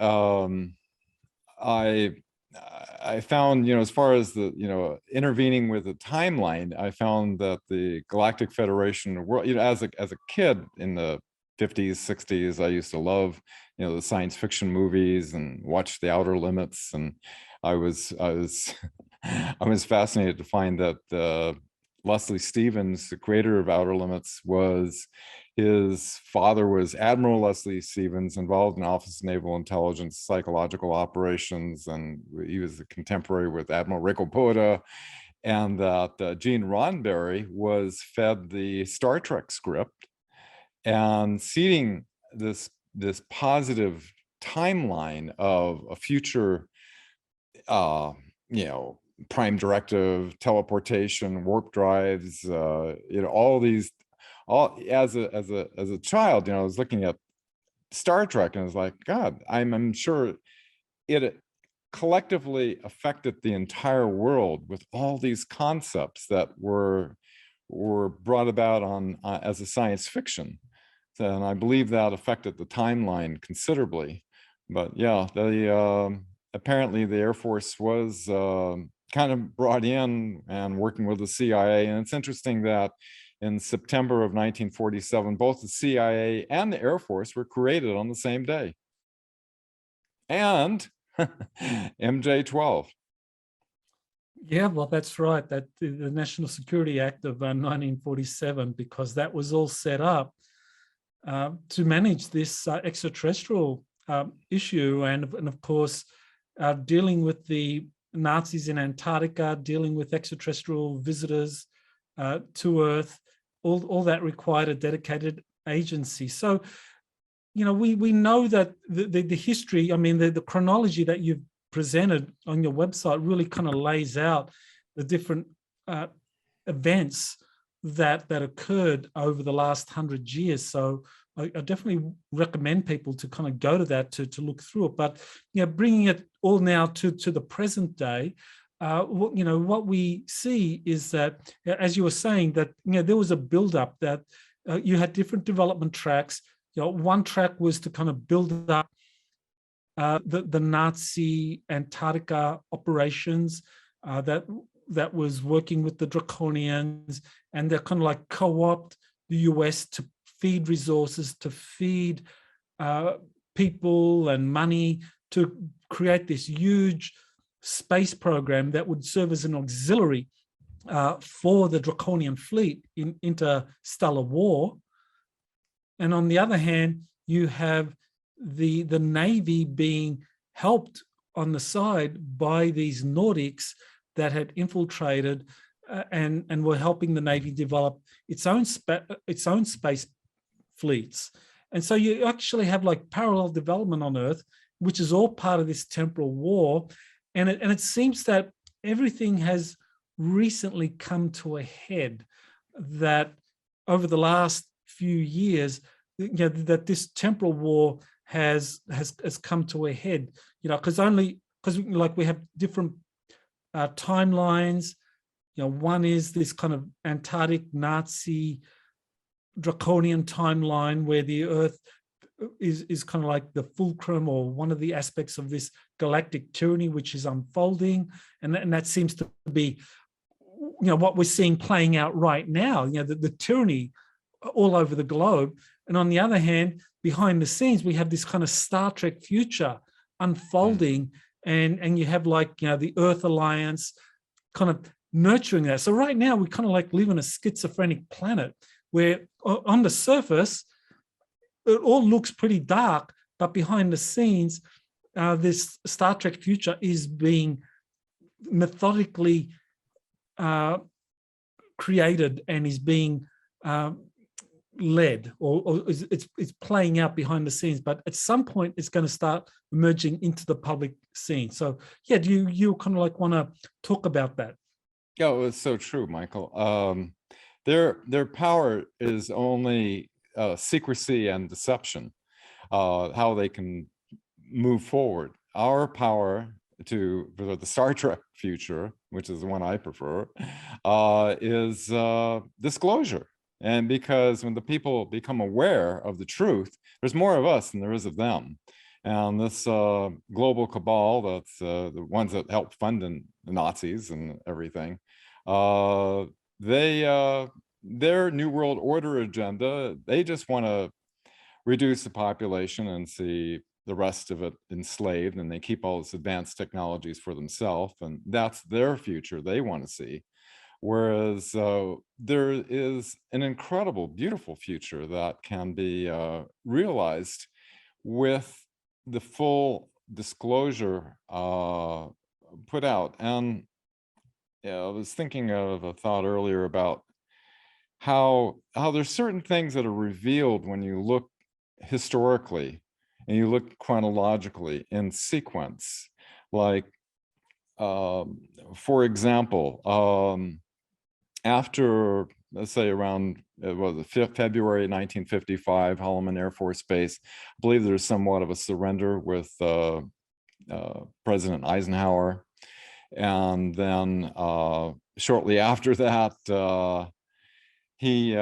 [SPEAKER 1] I found, as far as the, intervening with the timeline, I found that the Galactic Federation, as a kid in the 50s, 60s, I used to love, the science fiction movies and watch The Outer Limits, and I was fascinated to find that Leslie Stevens, the creator of Outer Limits, his father was Admiral Leslie Stevens, involved in Office of Naval Intelligence, psychological operations, and he was a contemporary with Admiral Rico Porta, and that Gene Roddenberry was fed the Star Trek script, and seeding this positive timeline of a future, Prime Directive, teleportation, warp drives, all as a child, I was looking at Star Trek and I was like, God, I'm sure it collectively affected the entire world with all these concepts that were brought about as a science fiction. So, and I believe that affected the timeline considerably. But yeah, apparently the Air Force was kind of brought in and working with the CIA. And it's interesting that in September of 1947, both the CIA and the Air Force were created on the same day. And MJ-12.
[SPEAKER 3] Yeah, well, that's right. That the National Security Act of 1947, because that was all set up to manage this extraterrestrial issue, and of course, dealing with the Nazis in Antarctica, dealing with extraterrestrial visitors to Earth, all that required a dedicated agency. So, we know that the history, I mean, the chronology that you've presented on your website really kind of lays out the different events that occurred over the last 100 years. So I definitely recommend people to kind of go to that to look through it. But bringing it all now to the present day, what we see is that, as you were saying, that there was a build-up, that you had different development tracks. One track was to kind of build up the Nazi Antarctica operations that was working with the Draconians, and they're kind of like co-opt the US to feed resources, to feed people and money, to create this huge space program that would serve as an auxiliary for the Draconian fleet in interstellar war. And on the other hand, you have the Navy being helped on the side by these Nordics that had infiltrated and were helping the Navy develop its own space fleets. And so you actually have like parallel development on Earth, which is all part of this temporal war. And it seems that everything has recently come to a head, that over the last few years, that this temporal war has come to a head, because like we have different timelines. One is this kind of Antarctic Nazi draconian timeline where the Earth is kind of like the fulcrum or one of the aspects of this galactic tyranny which is unfolding, and that seems to be what we're seeing playing out right now, the tyranny all over the globe. And on the other hand, behind the scenes, we have this kind of Star Trek future unfolding, and you have like the Earth Alliance kind of nurturing that. So right now we kind of like live on a schizophrenic planet where on the surface it all looks pretty dark, but behind the scenes this Star Trek future is being methodically created and is being led, or it's playing out behind the scenes, but at some point it's going to start emerging into the public scene. So yeah, do you kind of like want to talk about that?
[SPEAKER 1] Yeah, it's so true, Michael. Their power is only secrecy and deception, how they can move forward. Our power for the Star Trek future, which is the one I prefer, is disclosure. And because when the people become aware of the truth, there's more of us than there is of them. And this global cabal, that's the ones that help fund the Nazis and everything, their New World Order agenda, they just want to reduce the population and see the rest of it enslaved, and they keep all this advanced technologies for themselves, and that's their future they want to see. Whereas there is an incredible, beautiful future that can be realized with the full disclosure put out. And I was thinking of a thought earlier about how there's certain things that are revealed when you look historically and you look chronologically in sequence. Like, for example, after, let's say around February 1955, Holloman Air Force Base, I believe there's somewhat of a surrender with President Eisenhower. And then shortly after that, he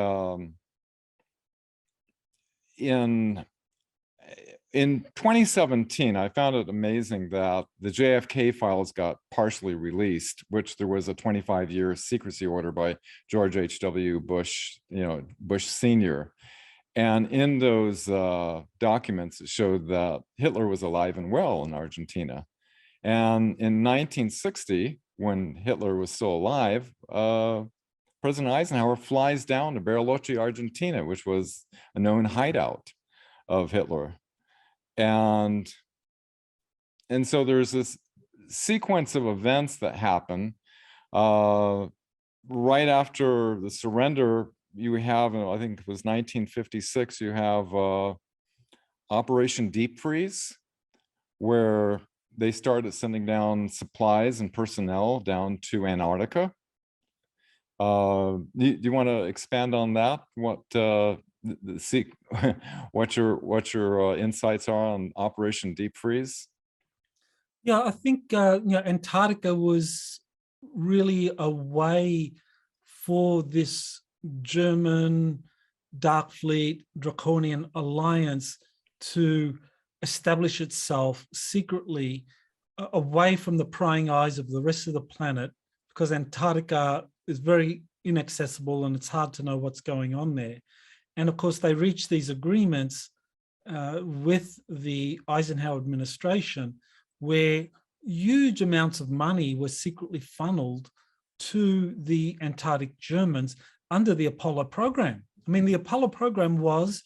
[SPEAKER 1] in 2017, I found it amazing that the JFK files got partially released, which there was a 25-year secrecy order by George H.W. Bush, Bush Sr. And in those documents, it showed that Hitler was alive and well in Argentina. And in 1960, when Hitler was still alive, President Eisenhower flies down to Bariloche, Argentina, which was a known hideout of Hitler. And so there's this sequence of events that happen. Right after the surrender, you have, I think it was 1956, you have Operation Deep Freeze, where they started sending down supplies and personnel down to Antarctica. Do you want to expand on that? What your insights are on Operation Deep Freeze?
[SPEAKER 3] Yeah, I think Antarctica was really a way for this German Dark Fleet Draconian alliance to establish itself secretly away from the prying eyes of the rest of the planet, because Antarctica is very inaccessible and it's hard to know what's going on there. And of course, they reached these agreements with the Eisenhower administration, where huge amounts of money were secretly funneled to the Antarctic Germans under the Apollo program. I mean, the Apollo program was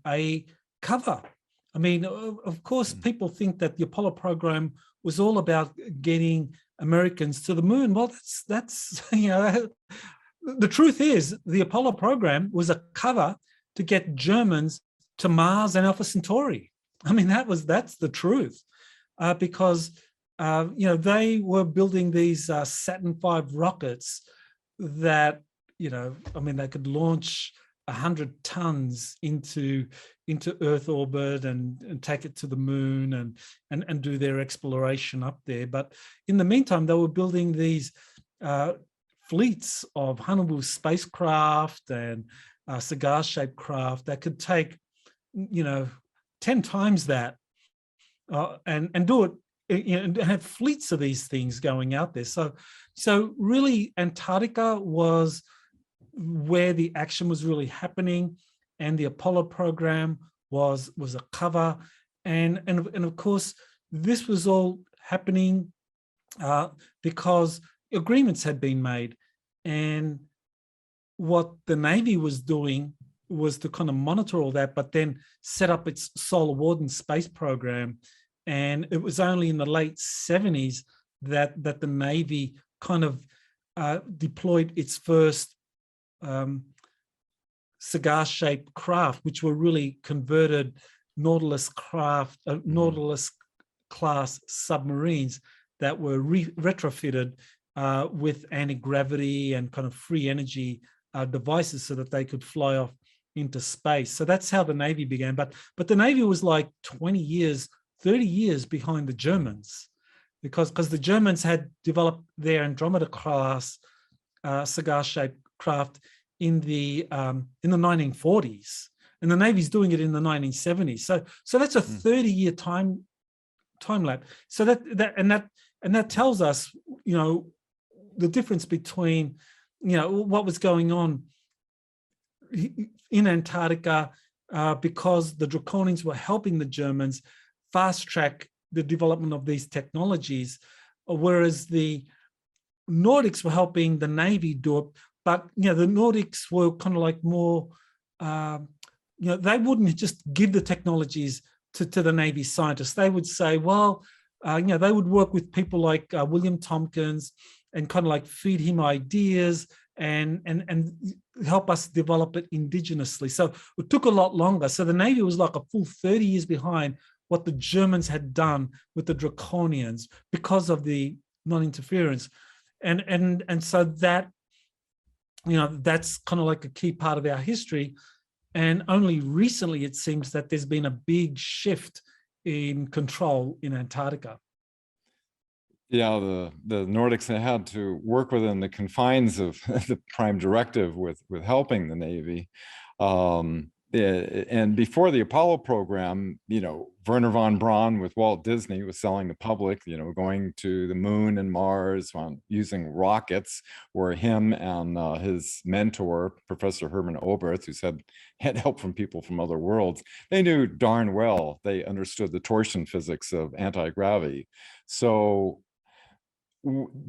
[SPEAKER 3] a cover. I mean, of course, people think that the Apollo program was all about getting Americans to the moon. Well, that's the truth is the Apollo program was a cover to get Germans to Mars and Alpha Centauri. I mean, that's the truth, because they were building these Saturn V rockets that, they could launch 100 tons into Earth orbit and take it to the moon and do their exploration up there. But in the meantime, they were building these fleets of Hannibal spacecraft and cigar-shaped craft that could take, 10 times that and do it, and have fleets of these things going out there. So really, Antarctica was where the action was really happening, and the Apollo program was a cover, and of course this was all happening because agreements had been made, and what the Navy was doing was to kind of monitor all that, but then set up its Solar Warden space program. And it was only in the late 70s that the Navy kind of deployed its first cigar-shaped craft, which were really converted Nautilus craft, Nautilus class submarines that were retrofitted with anti-gravity and kind of free energy devices so that they could fly off into space. So that's how the Navy began. But the Navy was like 20 years, 30 years behind the Germans, because the Germans had developed their Andromeda class cigar-shaped craft in the 1940s, and the Navy's doing it in the 1970s. So that's a 30-year time lapse. So that tells us, the difference between, what was going on in Antarctica, because the Draconians were helping the Germans fast track the development of these technologies, whereas the Nordics were helping the Navy do it. But the Nordics were kind of like more, they wouldn't just give the technologies to the Navy scientists. They would say, well, they would work with people like William Tompkins and kind of like feed him ideas and help us develop it indigenously. So it took a lot longer. So the Navy was like a full 30 years behind what the Germans had done with the Draconians because of the non-interference. And so that, that's kind of like a key part of our history. And only recently, it seems that there's been a big shift in control in Antarctica.
[SPEAKER 1] Yeah, the Nordics had to work within the confines of the Prime Directive with helping the Navy. And before the Apollo program, Werner von Braun with Walt Disney was selling the public, going to the moon and Mars using rockets, where him and his mentor, Professor Hermann Oberth, who had help from people from other worlds, they knew darn well, they understood the torsion physics of anti-gravity. So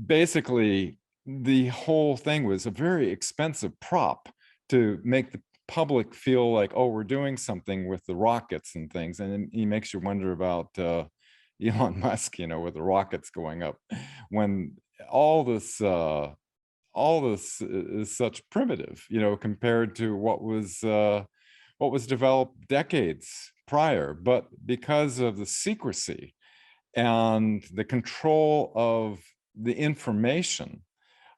[SPEAKER 1] basically, the whole thing was a very expensive prop to make the public feel like, oh, we're doing something with the rockets and things. And he makes you wonder about Elon Musk, with the rockets going up, when all this is such primitive, compared to what was developed decades prior. But because of the secrecy and the control of the information,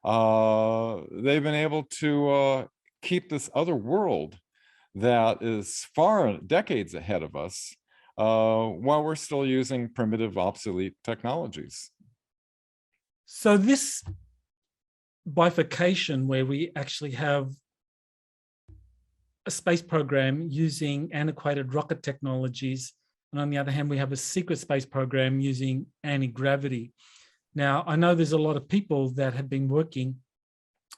[SPEAKER 1] they've been able to keep this other world that is far decades ahead of us, while we're still using primitive, obsolete technologies.
[SPEAKER 3] So this bifurcation, where we actually have a space program using antiquated rocket technologies, and on the other hand, we have a secret space program using anti-gravity. Now, I know there's a lot of people that have been working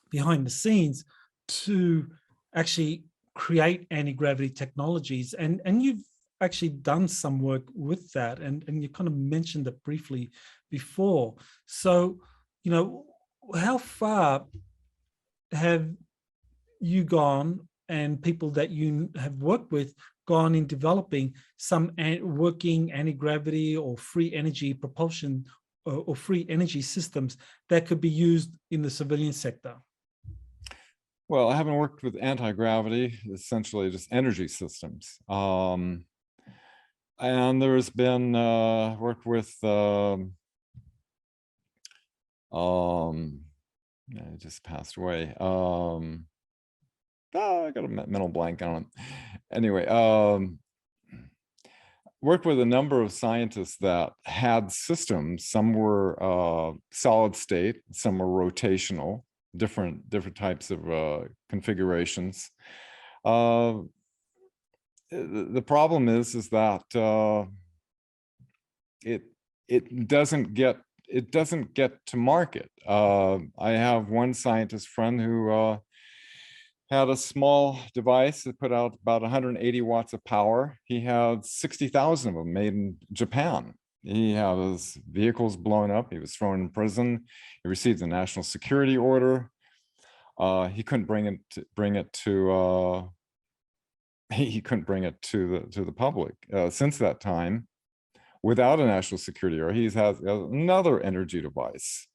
[SPEAKER 3] behind the scenes to actually create anti-gravity technologies, and you've actually done some work with that, and you kind of mentioned it briefly before. So, how far have you gone, and people that you have worked with gone in developing some working anti-gravity or free energy propulsion or free energy systems that could be used in the civilian sector?
[SPEAKER 1] Well, I haven't worked with anti-gravity, essentially just energy systems. And there's been work with Yeah, he just passed away. I got a mental blank on him. Anyway, worked with a number of scientists that had systems. Some were solid state, some were rotational, different types of configurations. The problem is that it doesn't get to market. I have one scientist friend who had a small device that put out about 180 watts of power. He had 60,000 of them made in Japan. He had his vehicles blown up. He was thrown in prison. He received a national security order. He couldn't bring it to he couldn't bring it to the public. Since that time, without a national security order, he has another energy device,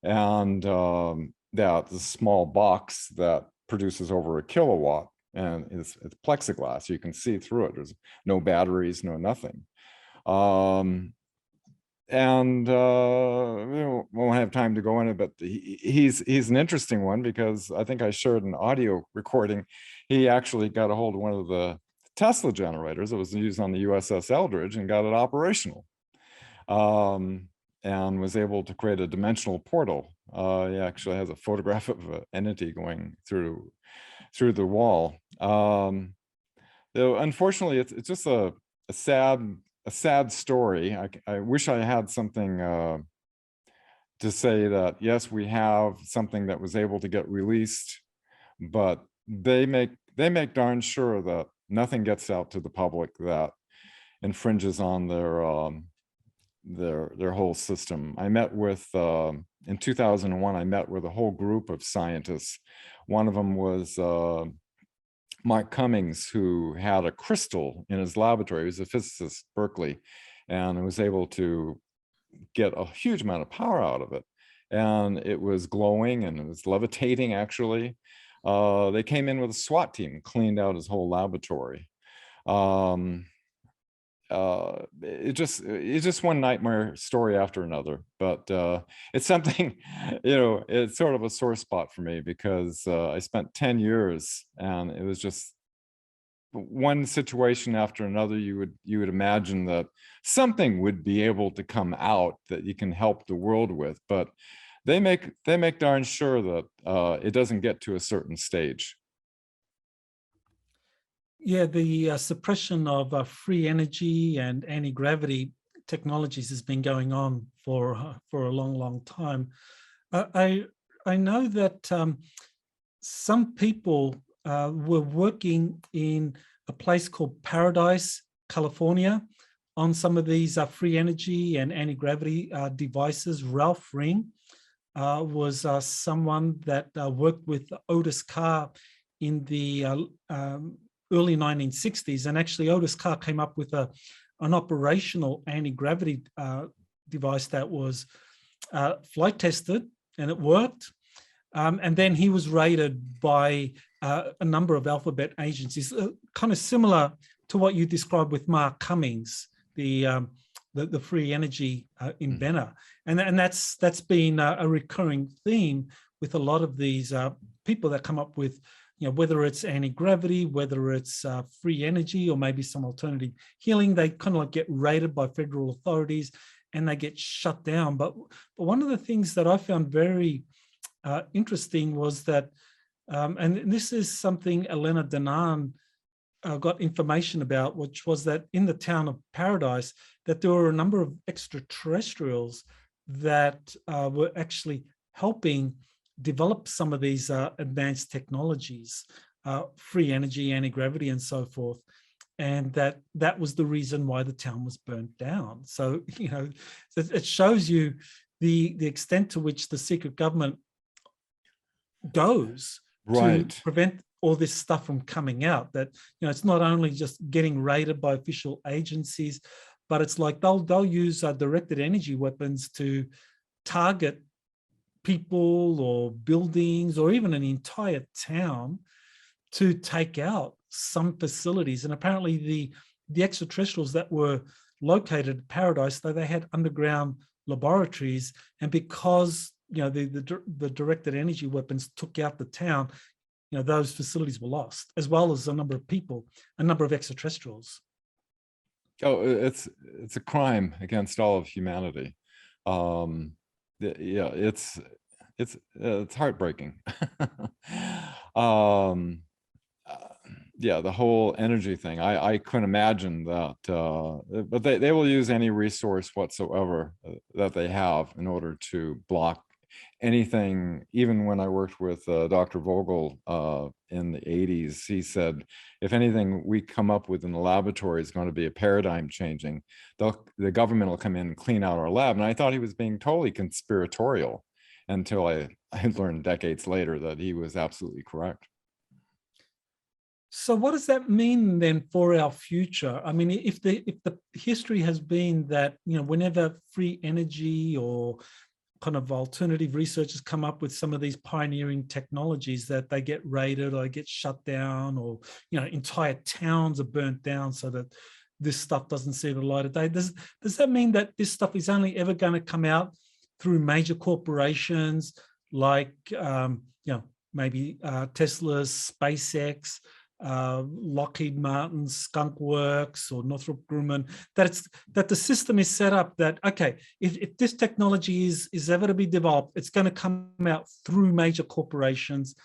[SPEAKER 1] and that the small box that produces over a kilowatt, and it's plexiglass. You can see through it. There's no batteries, no nothing. And we won't have time to go into it, but he's an interesting one, because I think I shared an audio recording. He actually got a hold of one of the Tesla generators that was used on the USS Eldridge and got it operational, and was able to create a dimensional portal. He actually has a photograph of an entity going through the wall. Though unfortunately, it's just a sad story. I wish I had something to say that yes, we have something that was able to get released, but they make darn sure that nothing gets out to the public that infringes on their whole system. I met with in 2001. I met with a whole group of scientists. One of them was Mark Cummings, who had a crystal in his laboratory. He was a physicist at Berkeley, and was able to get a huge amount of power out of it. And it was glowing and it was levitating, actually. They came in with a SWAT team, cleaned out his whole laboratory. It's just one nightmare story after another, but it's something, it's sort of a sore spot for me, because I spent 10 years and it was just one situation after another. You would imagine that something would be able to come out that you can help the world with, but they make darn sure that it doesn't get to a certain stage.
[SPEAKER 3] Yeah, the suppression of free energy and anti-gravity technologies has been going on for a long time. I know that some people were working in a place called Paradise, California, on some of these free energy and anti-gravity devices. Ralph Ring was someone that worked with Otis Carr in the early 1960s, and actually Otis Carr came up with an operational anti-gravity device that was flight tested, and it worked. And then he was raided by a number of alphabet agencies, kind of similar to what you described with Mark Cummings, the free energy inventor. And that's been a recurring theme with a lot of these people that come up with, whether it's anti-gravity, whether it's free energy, or maybe some alternative healing. They kind of like get raided by federal authorities and they get shut down. But one of the things that I found very interesting was that, and this is something Elena Danaan got information about, which was that in the town of Paradise, that there were a number of extraterrestrials that were actually helping develop some of these advanced technologies, free energy, anti-gravity, and so forth. And that was the reason why the town was burnt down. So, it shows you the extent to which the secret government goes to prevent all this stuff from coming out. That, it's not only just getting raided by official agencies, but it's like they'll use directed energy weapons to target people or buildings or even an entire town to take out some facilities. And apparently the extraterrestrials that were located at Paradise, though, they had underground laboratories, and because the directed energy weapons took out the town, those facilities were lost, as well as a number of people, a number of extraterrestrials.
[SPEAKER 1] Oh, it's a crime against all of humanity. Yeah, it's heartbreaking. Yeah, the whole energy thing. I couldn't imagine that, but they will use any resource whatsoever that they have in order to block anything. Even when I worked with Dr. Vogel in the 80s, he said, if anything we come up with in the laboratory is going to be a paradigm changing, the government will come in and clean out our lab. And I thought he was being totally conspiratorial until I learned decades later that he was absolutely correct.
[SPEAKER 3] So what does that mean then for our future? I mean, if the history has been that, whenever free energy or kind of alternative researchers come up with some of these pioneering technologies, that they get raided or they get shut down, or, entire towns are burnt down so that this stuff doesn't see the light of day. Does that mean that this stuff is only ever going to come out through major corporations like, maybe Tesla's SpaceX, Lockheed Martin, Skunk Works, or Northrop Grumman, that the system is set up that, okay, if this technology is ever to be developed, it's going to come out through major corporations.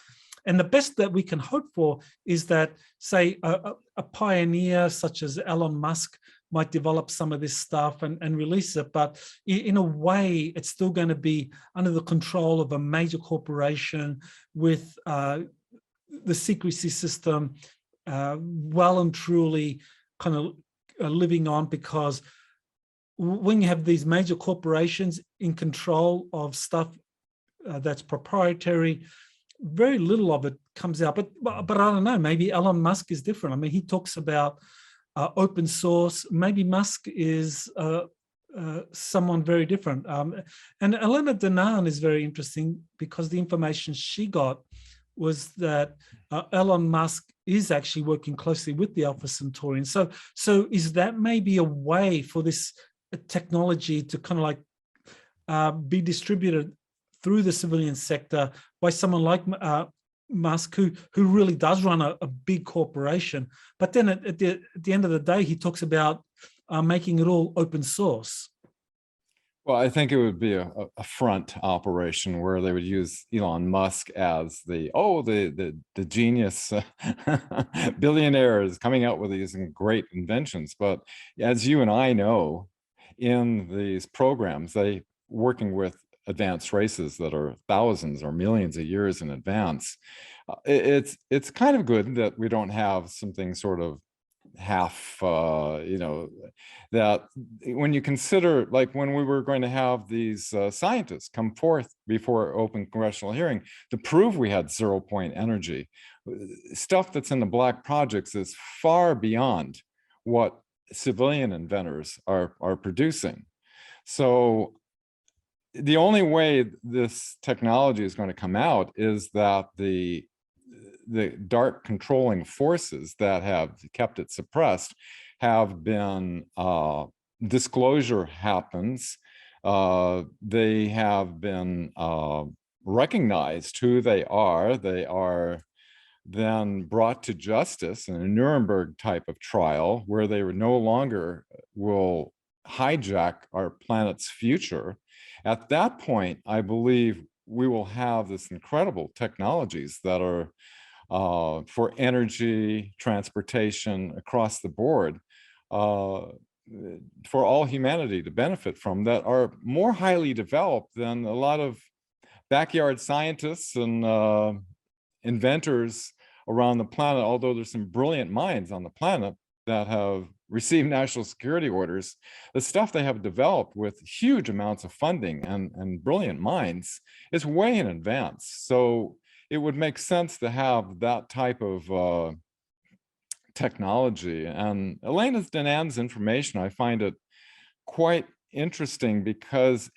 [SPEAKER 3] And the best that we can hope for is that, say, a pioneer such as Elon Musk might develop some of this stuff and release it, but in a way, it's still going to be under the control of a major corporation with the secrecy system well and truly kind of living on, because when you have these major corporations in control of stuff that's proprietary, very little of it comes out. But I don't know, maybe Elon Musk is different. I mean, he talks about open source. Maybe Musk is someone very different. And Elena Danaan is very interesting, because the information she got was that Elon Musk is actually working closely with the Alpha Centauri. So is that maybe a way for this technology to kind of like be distributed through the civilian sector by someone like Musk, who really does run a big corporation? But then at the end of the day, he talks about making it all open source.
[SPEAKER 1] Well, I think it would be a front operation where they would use Elon Musk as the genius billionaire is coming out with these great inventions. But as you and I know, in these programs, they working with advanced races that are thousands or millions of years in advance. It's kind of good that we don't have something sort of half, that when you consider, like when we were going to have these scientists come forth before open congressional hearing to prove we had 0-point energy, stuff that's in the black projects is far beyond what civilian inventors are producing. So the only way this technology is going to come out is that the dark controlling forces that have kept it suppressed have been, disclosure happens. They have been recognized who they are. They are then brought to justice in a Nuremberg type of trial, where they no longer will hijack our planet's future. At that point, I believe we will have this incredible technologies that are for energy, transportation across the board, for all humanity to benefit from, that are more highly developed than a lot of backyard scientists and inventors around the planet. Although there's some brilliant minds on the planet that have received national security orders, the stuff they have developed with huge amounts of funding and brilliant minds is way in advance. So it would make sense to have that type of technology. And Elena Danaan's information, I find it quite interesting, because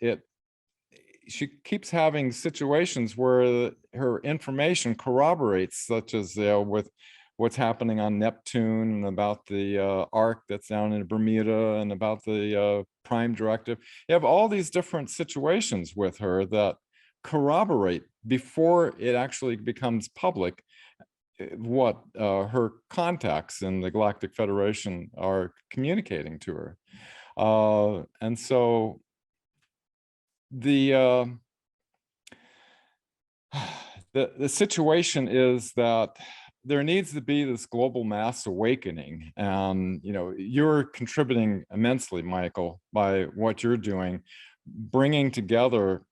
[SPEAKER 1] she keeps having situations where her information corroborates, such as with what's happening on Neptune, and about the arc that's down in Bermuda, and about the Prime Directive. You have all these different situations with her that corroborate before it actually becomes public what her contacts in the Galactic Federation are communicating to her. And so the situation is that there needs to be this global mass awakening. And, you know, you're contributing immensely, Michael, by what you're doing, bringing together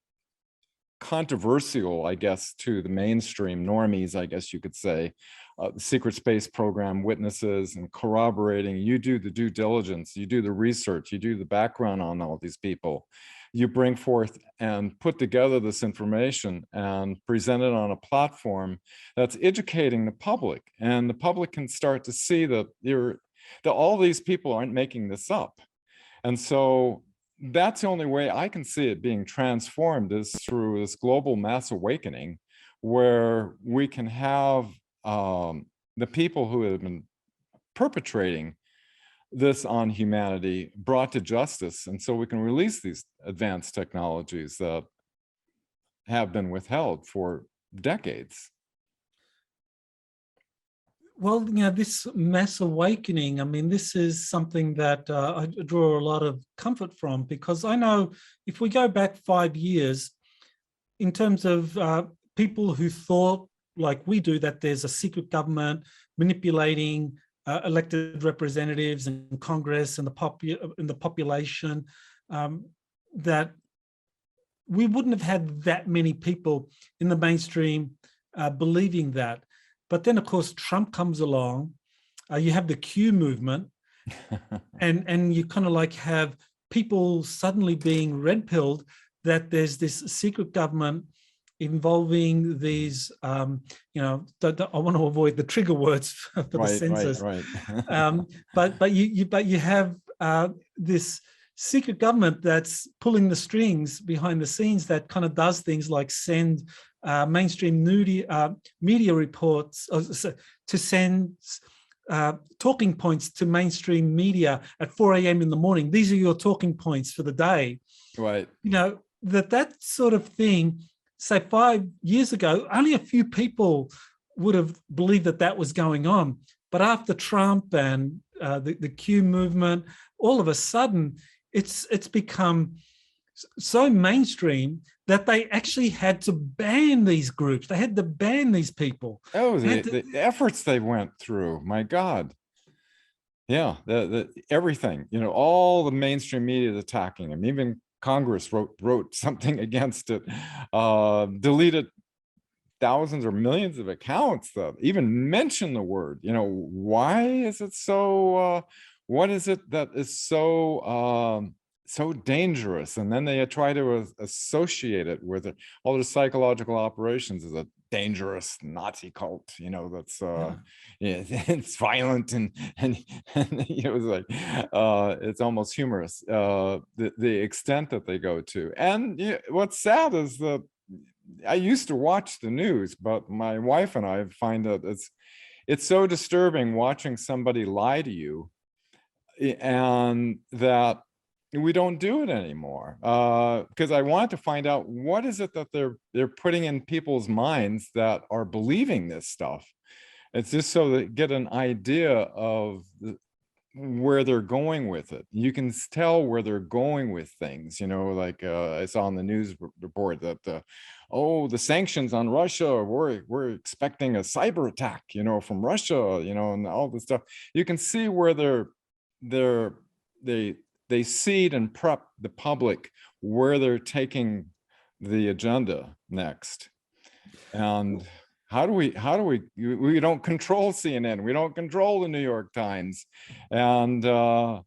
[SPEAKER 1] controversial, I guess, to the mainstream normies, I guess you could say, the secret space program witnesses, and corroborating. You do the due diligence, you do the research, you do the background on all these people. You bring forth and put together this information and present it on a platform that's educating the public, and the public can start to see that all these people aren't making this up. And so that's the only way I can see it being transformed, is through this global mass awakening, where we can have the people who have been perpetrating this on humanity brought to justice, and so we can release these advanced technologies that have been withheld for decades.
[SPEAKER 3] Well, you know, this mass awakening, I mean, this is something that I draw a lot of comfort from, because I know if we go back 5 years, in terms of people who thought like we do, that there's a secret government manipulating elected representatives and Congress and the population, that we wouldn't have had that many people in the mainstream believing that. But then, of course, Trump comes along. You have the Q movement, and you kind of like have people suddenly being red-pilled that there's this secret government involving these, you know, I want to avoid the trigger words for the censors.
[SPEAKER 1] Right.
[SPEAKER 3] But you have this secret government that's pulling the strings behind the scenes, that kind of does things like send mainstream media reports, to send talking points to mainstream media at 4 a.m. in the morning. These are your talking points for the day.
[SPEAKER 1] Right.
[SPEAKER 3] You know, that sort of thing, say 5 years ago, only a few people would have believed that was going on. But after Trump and the Q movement, all of a sudden, it's become so mainstream that they actually had to ban these groups. They had to ban these people.
[SPEAKER 1] Oh, the efforts they went through, my God. Yeah, everything, you know, all the mainstream media is attacking him. Even Congress wrote something against it, deleted thousands or millions of accounts that even mention the word. You know, why is it so, what is it that is so dangerous? And then they try to associate it with it. All the psychological operations is a dangerous Nazi cult, you know, that's it's violent and you know, it's like it's almost humorous, the extent that they go to. And what's sad is that I used to watch the news, but my wife and I find that it's so disturbing watching somebody lie to you, and that we don't do it anymore, because I want to find out what is it that they're putting in people's minds that are believing this stuff. It's just so they get an idea of where they're going with it. You can tell where they're going with things, you know, like I saw on the news report that the sanctions on Russia, we're expecting a cyber attack, you know, from Russia, you know, and all this stuff. You can see where they seed and prep the public where they're taking the agenda next. And how do we don't control CNN, we don't control the New York Times, and so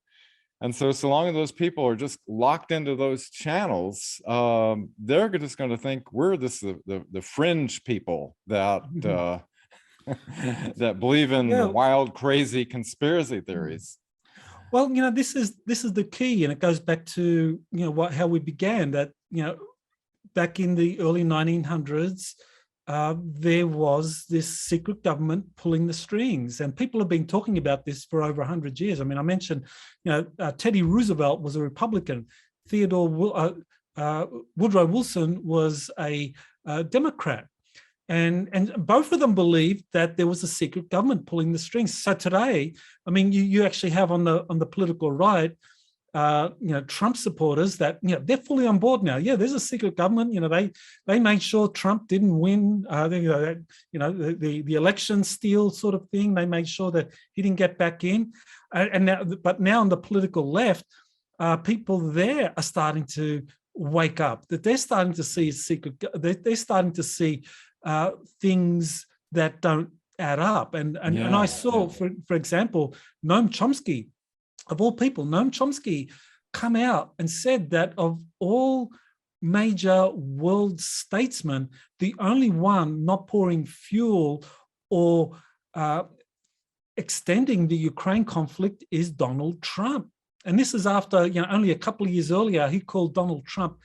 [SPEAKER 1] long as those people are just locked into those channels, they're just going to think we're the fringe people that that believe in the wild, crazy conspiracy theories.
[SPEAKER 3] Well, you know, this is the key, and it goes back to, you know, how we began, that, you know, back in the early 1900s, there was this secret government pulling the strings, and people have been talking about this for over 100 years. I mean, I mentioned, you know, Teddy Roosevelt was a Republican. Woodrow Wilson was a Democrat. And both of them believed that there was a secret government pulling the strings. So today, I mean, you actually have on the political right, Trump supporters that they're fully on board now. Yeah, there's a secret government. They made sure Trump didn't win. The election steal sort of thing. They made sure that he didn't get back in. But now on the political left, people there are starting to wake up. That they're starting to see secret. They're starting to see things that don't add up. And I saw, for example, Noam Chomsky. Of all people, Noam Chomsky come out and said that of all major world statesmen, the only one not pouring fuel or extending the Ukraine conflict is Donald Trump. And this is after, only a couple of years earlier, he called Donald Trump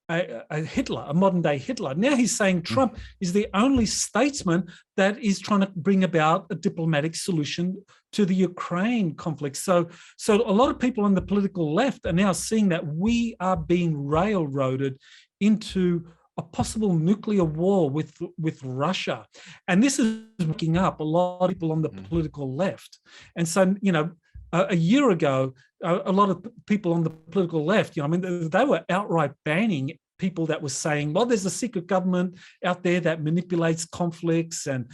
[SPEAKER 3] a Hitler, a modern day Hitler. Now he's saying Trump is the only statesman that is trying to bring about a diplomatic solution to the Ukraine conflict. So a lot of people on the political left are now seeing that we are being railroaded into a possible nuclear war with Russia. And this is waking up a lot of people on the political left. And so, a year ago, a lot of people on the political left, they were outright banning people that were saying, well, there's a secret government out there that manipulates conflicts and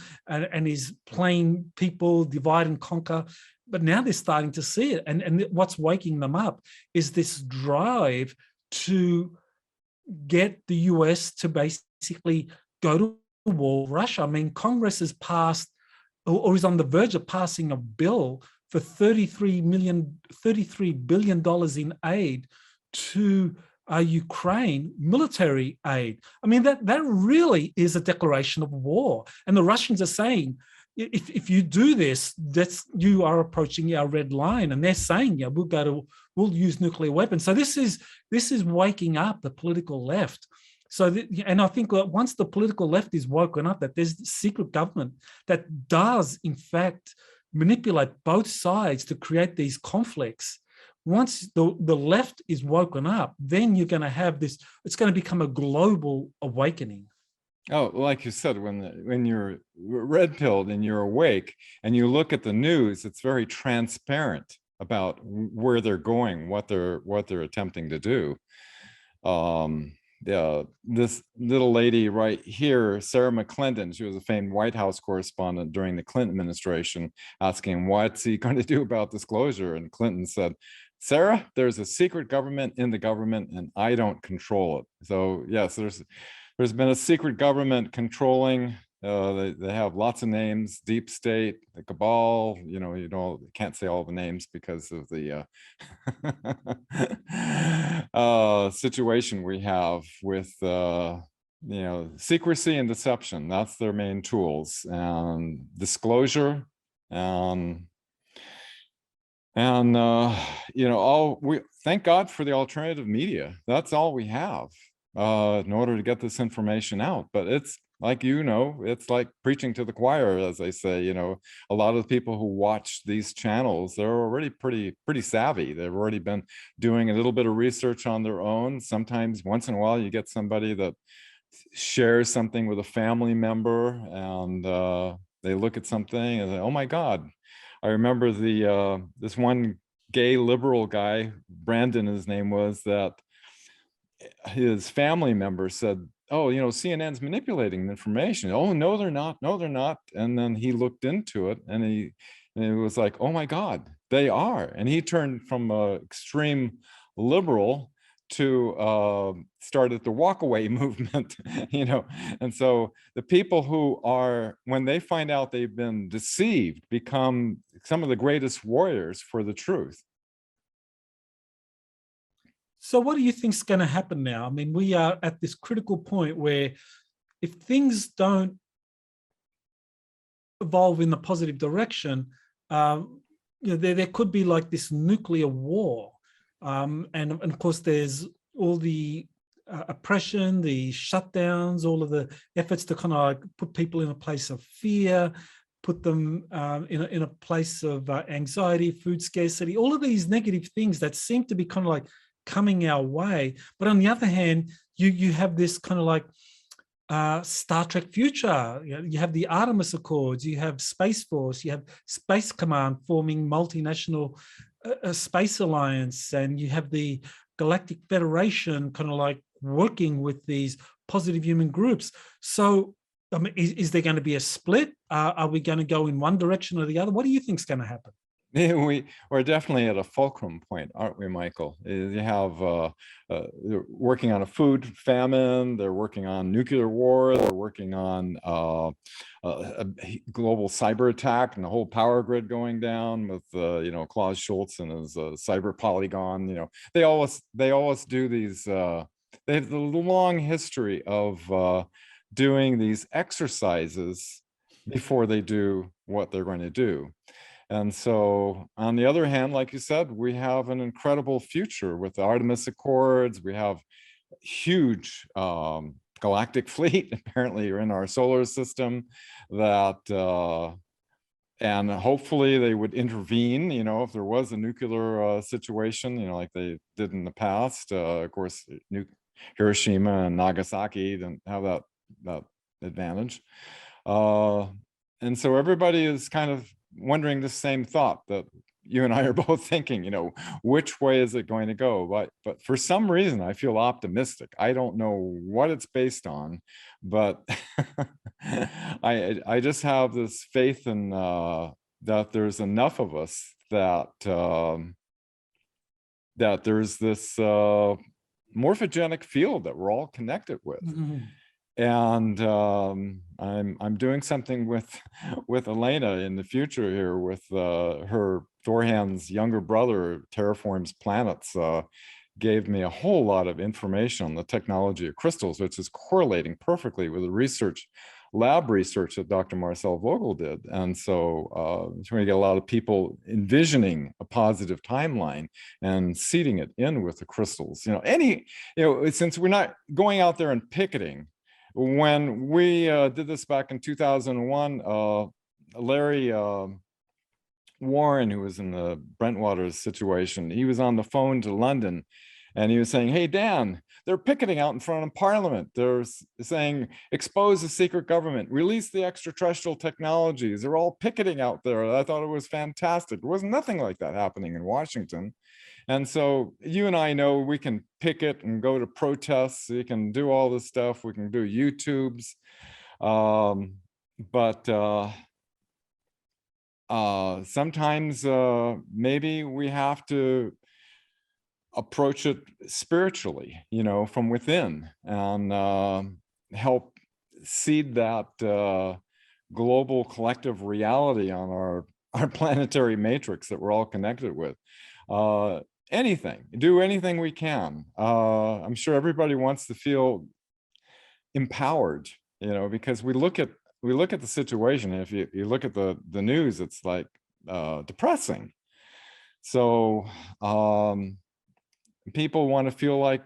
[SPEAKER 3] is playing people, divide and conquer. But now they're starting to see it. And what's waking them up is this drive to get the US to basically go to war with Russia. I mean, Congress has passed or is on the verge of passing a bill for $33 billion in aid to Ukraine, military aid. I mean, that really is a declaration of war. And the Russians are saying, if you do this, you are approaching our red line. And they're saying, we'll use nuclear weapons. So this is waking up the political left. And I think that once the political left is woken up, that there's a secret government that does, in fact, manipulate both sides to create these conflicts. Once the left is woken up, then you're going to have this, it's going to become a global awakening.
[SPEAKER 1] Oh, like you said, when you're red-pilled and you're awake and you look at the news, it's very transparent about where they're going, what they're attempting to do. This little lady right here, Sarah McClendon, she was a famed White House correspondent during the Clinton administration, asking what's he going to do about disclosure, and Clinton said, Sarah, there's a secret government in the government and I don't control it. So yes, there's been a secret government controlling. They have lots of names: deep state, the cabal. Can't say all the names because of the situation we have with secrecy and deception. That's their main tools, and disclosure, we thank God for the alternative media. That's all we have in order to get this information out. But it's like, it's like preaching to the choir, as they say. A lot of the people who watch these channels, they're already pretty savvy. They've already been doing a little bit of research on their own. Sometimes, once in a while, you get somebody that shares something with a family member, and they look at something and say, oh my God. I remember this one gay liberal guy, Brandon, his name was, that his family member said, oh, CNN's manipulating the information. Oh, no, they're not. No, they're not. And then he looked into it, and it was like, oh my God, they are. And he turned from an extreme liberal to started the walkaway movement, And so the people who are, when they find out they've been deceived, become some of the greatest warriors for the truth.
[SPEAKER 3] So what do you think is going to happen now? I mean, we are at this critical point where if things don't evolve in the positive direction, there could be like this nuclear war. And of course, there's all the oppression, the shutdowns, all of the efforts to kind of like put people in a place of fear, put them in a place of anxiety, food scarcity, all of these negative things that seem to be kind of like coming our way. But on the other hand, you have this kind of like Star Trek future. You have the Artemis Accords, you have Space Force, you have Space Command forming multinational space alliance, and you have the Galactic Federation kind of like working with these positive human groups. So I mean, is there going to be a split? Are we going to go in one direction or the other? What do you think is going to happen?
[SPEAKER 1] We're definitely at a fulcrum point, aren't we, Michael? You have they're working on a food famine, they're working on nuclear war, they're working on a global cyber attack and the whole power grid going down with Klaus Schultz and his cyber polygon. They always do these. They have the long history of doing these exercises before they do what they're going to do. And so, on the other hand, like you said, we have an incredible future with the Artemis Accords. We have huge galactic fleet apparently in our solar system that, and hopefully they would intervene, if there was a nuclear situation, like they did in the past. Of course, Hiroshima and Nagasaki didn't have that advantage. And so everybody is kind of wondering the same thought that you and I are both thinking, which way is it going to go? But for some reason, I feel optimistic. I don't know what it's based on, but I just have this faith in that there's enough of us that that there's this morphogenic field that we're all connected with. Mm-hmm. And I'm doing something with Elena in the future here with her Thorhan's younger brother terraforms planets. Gave me a whole lot of information on the technology of crystals, which is correlating perfectly with the lab research that Dr. Marcel Vogel did. And so it's going to get a lot of people envisioning a positive timeline and seeding it in with the crystals. Since we're not going out there and picketing. When we did this back in 2001, Larry Warren, who was in the Brentwater situation, he was on the phone to London and he was saying, "Hey, Dan, they're picketing out in front of Parliament. They're saying, expose the secret government, release the extraterrestrial technologies. They're all picketing out there." I thought it was fantastic. There was nothing like that happening in Washington. And so you and I know we can picket and go to protests. We can do all this stuff. We can do YouTubes. But sometimes maybe we have to approach it spiritually, from within and help seed that global collective reality on our planetary matrix that we're all connected with. Do anything we can. I'm sure everybody wants to feel empowered, because we look at the situation. If you look at the news, it's like depressing. So people want to feel like,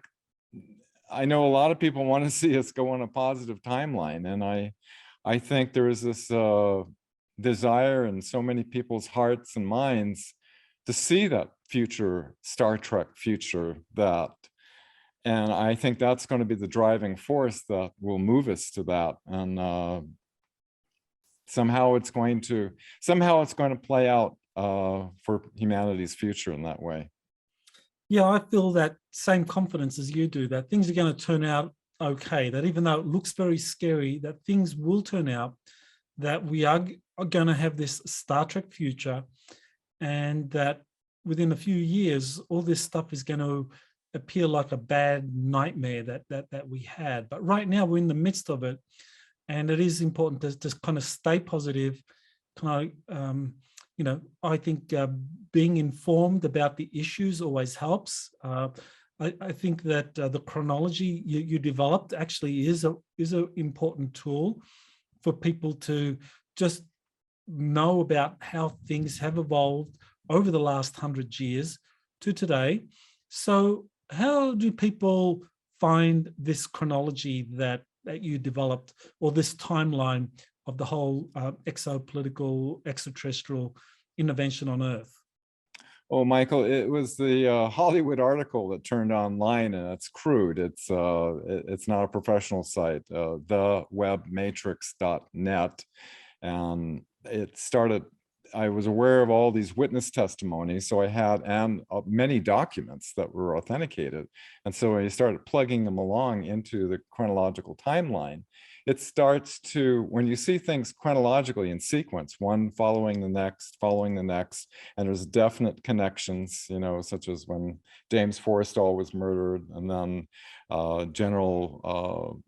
[SPEAKER 1] I know a lot of people want to see us go on a positive timeline, and I think there is this desire in so many people's hearts and minds to see that future, Star Trek future, and I think that's going to be the driving force that will move us to that. And somehow it's going to play out for humanity's future in that way.
[SPEAKER 3] Yeah, I feel that same confidence as you do, that things are going to turn out okay, that even though it looks very scary, that things will turn out, that we are going to have this Star Trek future, and that within a few years, all this stuff is going to appear like a bad nightmare that we had. But right now we're in the midst of it, and it is important to just kind of stay positive. I think being informed about the issues always helps. I think that the chronology you developed actually is an important tool for people to just know about how things have evolved over the last 100 years to today. So how do people find this chronology that you developed, or this timeline of the whole exopolitical extraterrestrial intervention on Earth?
[SPEAKER 1] Oh, Michael, it was the Hollywood article that turned online, and it's crude. It's not a professional site, thewebmatrix.net. And it started, I was aware of all these witness testimonies, so I had many documents that were authenticated. And so I started plugging them along into the chronological timeline. It starts to, when you see things chronologically in sequence, one following the next, and there's definite connections, such as when James Forrestal was murdered, and then General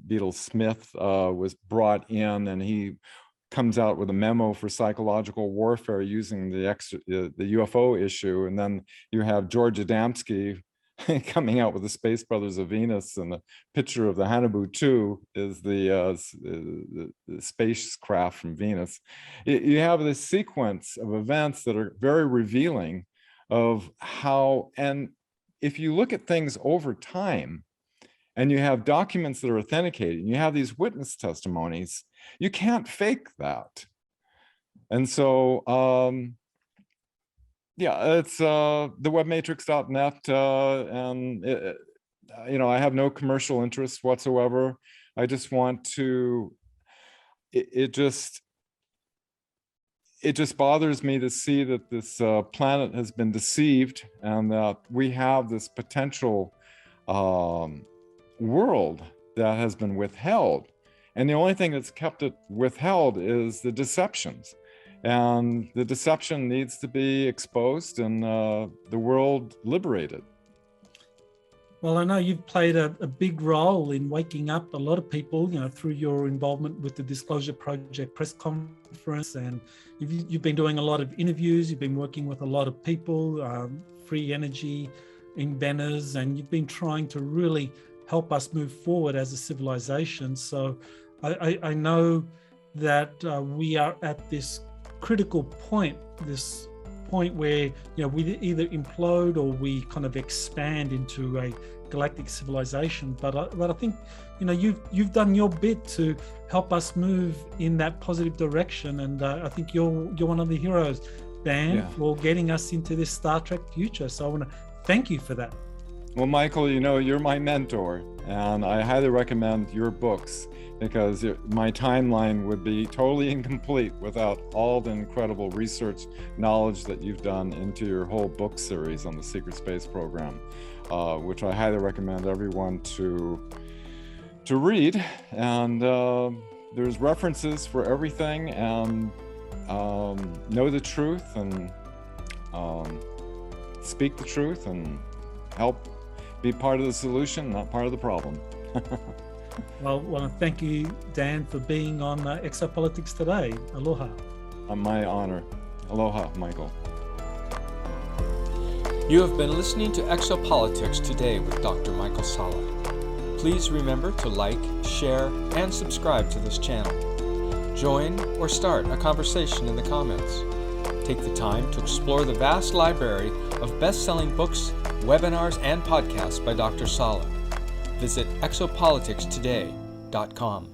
[SPEAKER 1] Beadle Smith was brought in, and he comes out with a memo for psychological warfare using the UFO issue. And then you have George Adamski coming out with the Space Brothers of Venus, and the picture of the Haunebu 2 is the spacecraft from Venus. You have this sequence of events that are very revealing of how, and if you look at things over time, and you have documents that are authenticated, and you have these witness testimonies, you can't fake that. And so, yeah, it's thewebmatrix.net, and I have no commercial interest whatsoever. I just want to. It just bothers me to see that this planet has been deceived, and that we have this potential world that has been withheld, and the only thing that's kept it withheld is the deceptions. And the deception needs to be exposed, and the world liberated.
[SPEAKER 3] Well, I know you've played a big role in waking up a lot of people, through your involvement with the Disclosure Project press conference, and you've been doing a lot of interviews. You've been working with a lot of people, free energy inventors, and you've been trying to really help us move forward as a civilization. So I know that we are at this critical point, where we either implode or we kind of expand into a galactic civilization. But I think you've done your bit to help us move in that positive direction, and I think you're one of the heroes, Dan, for getting us into this Star Trek future. So I want to thank you for that.
[SPEAKER 1] Well, Michael, you're my mentor, and I highly recommend your books, because my timeline would be totally incomplete without all the incredible research knowledge that you've done into your whole book series on the secret space program, which I highly recommend everyone to read. And there's references for everything, and know the truth, and speak the truth, and help be part of the solution, not part of the problem.
[SPEAKER 3] Well, I want to thank you, Dan, for being on Exopolitics Today. Aloha.
[SPEAKER 1] My honor. Aloha, Michael.
[SPEAKER 2] You have been listening to Exopolitics Today with Dr. Michael Salla. Please remember to like, share, and subscribe to this channel. Join or start a conversation in the comments. Take the time to explore the vast library of best-selling books, webinars, and podcasts by Dr. Salla. Visit exopoliticstoday.com.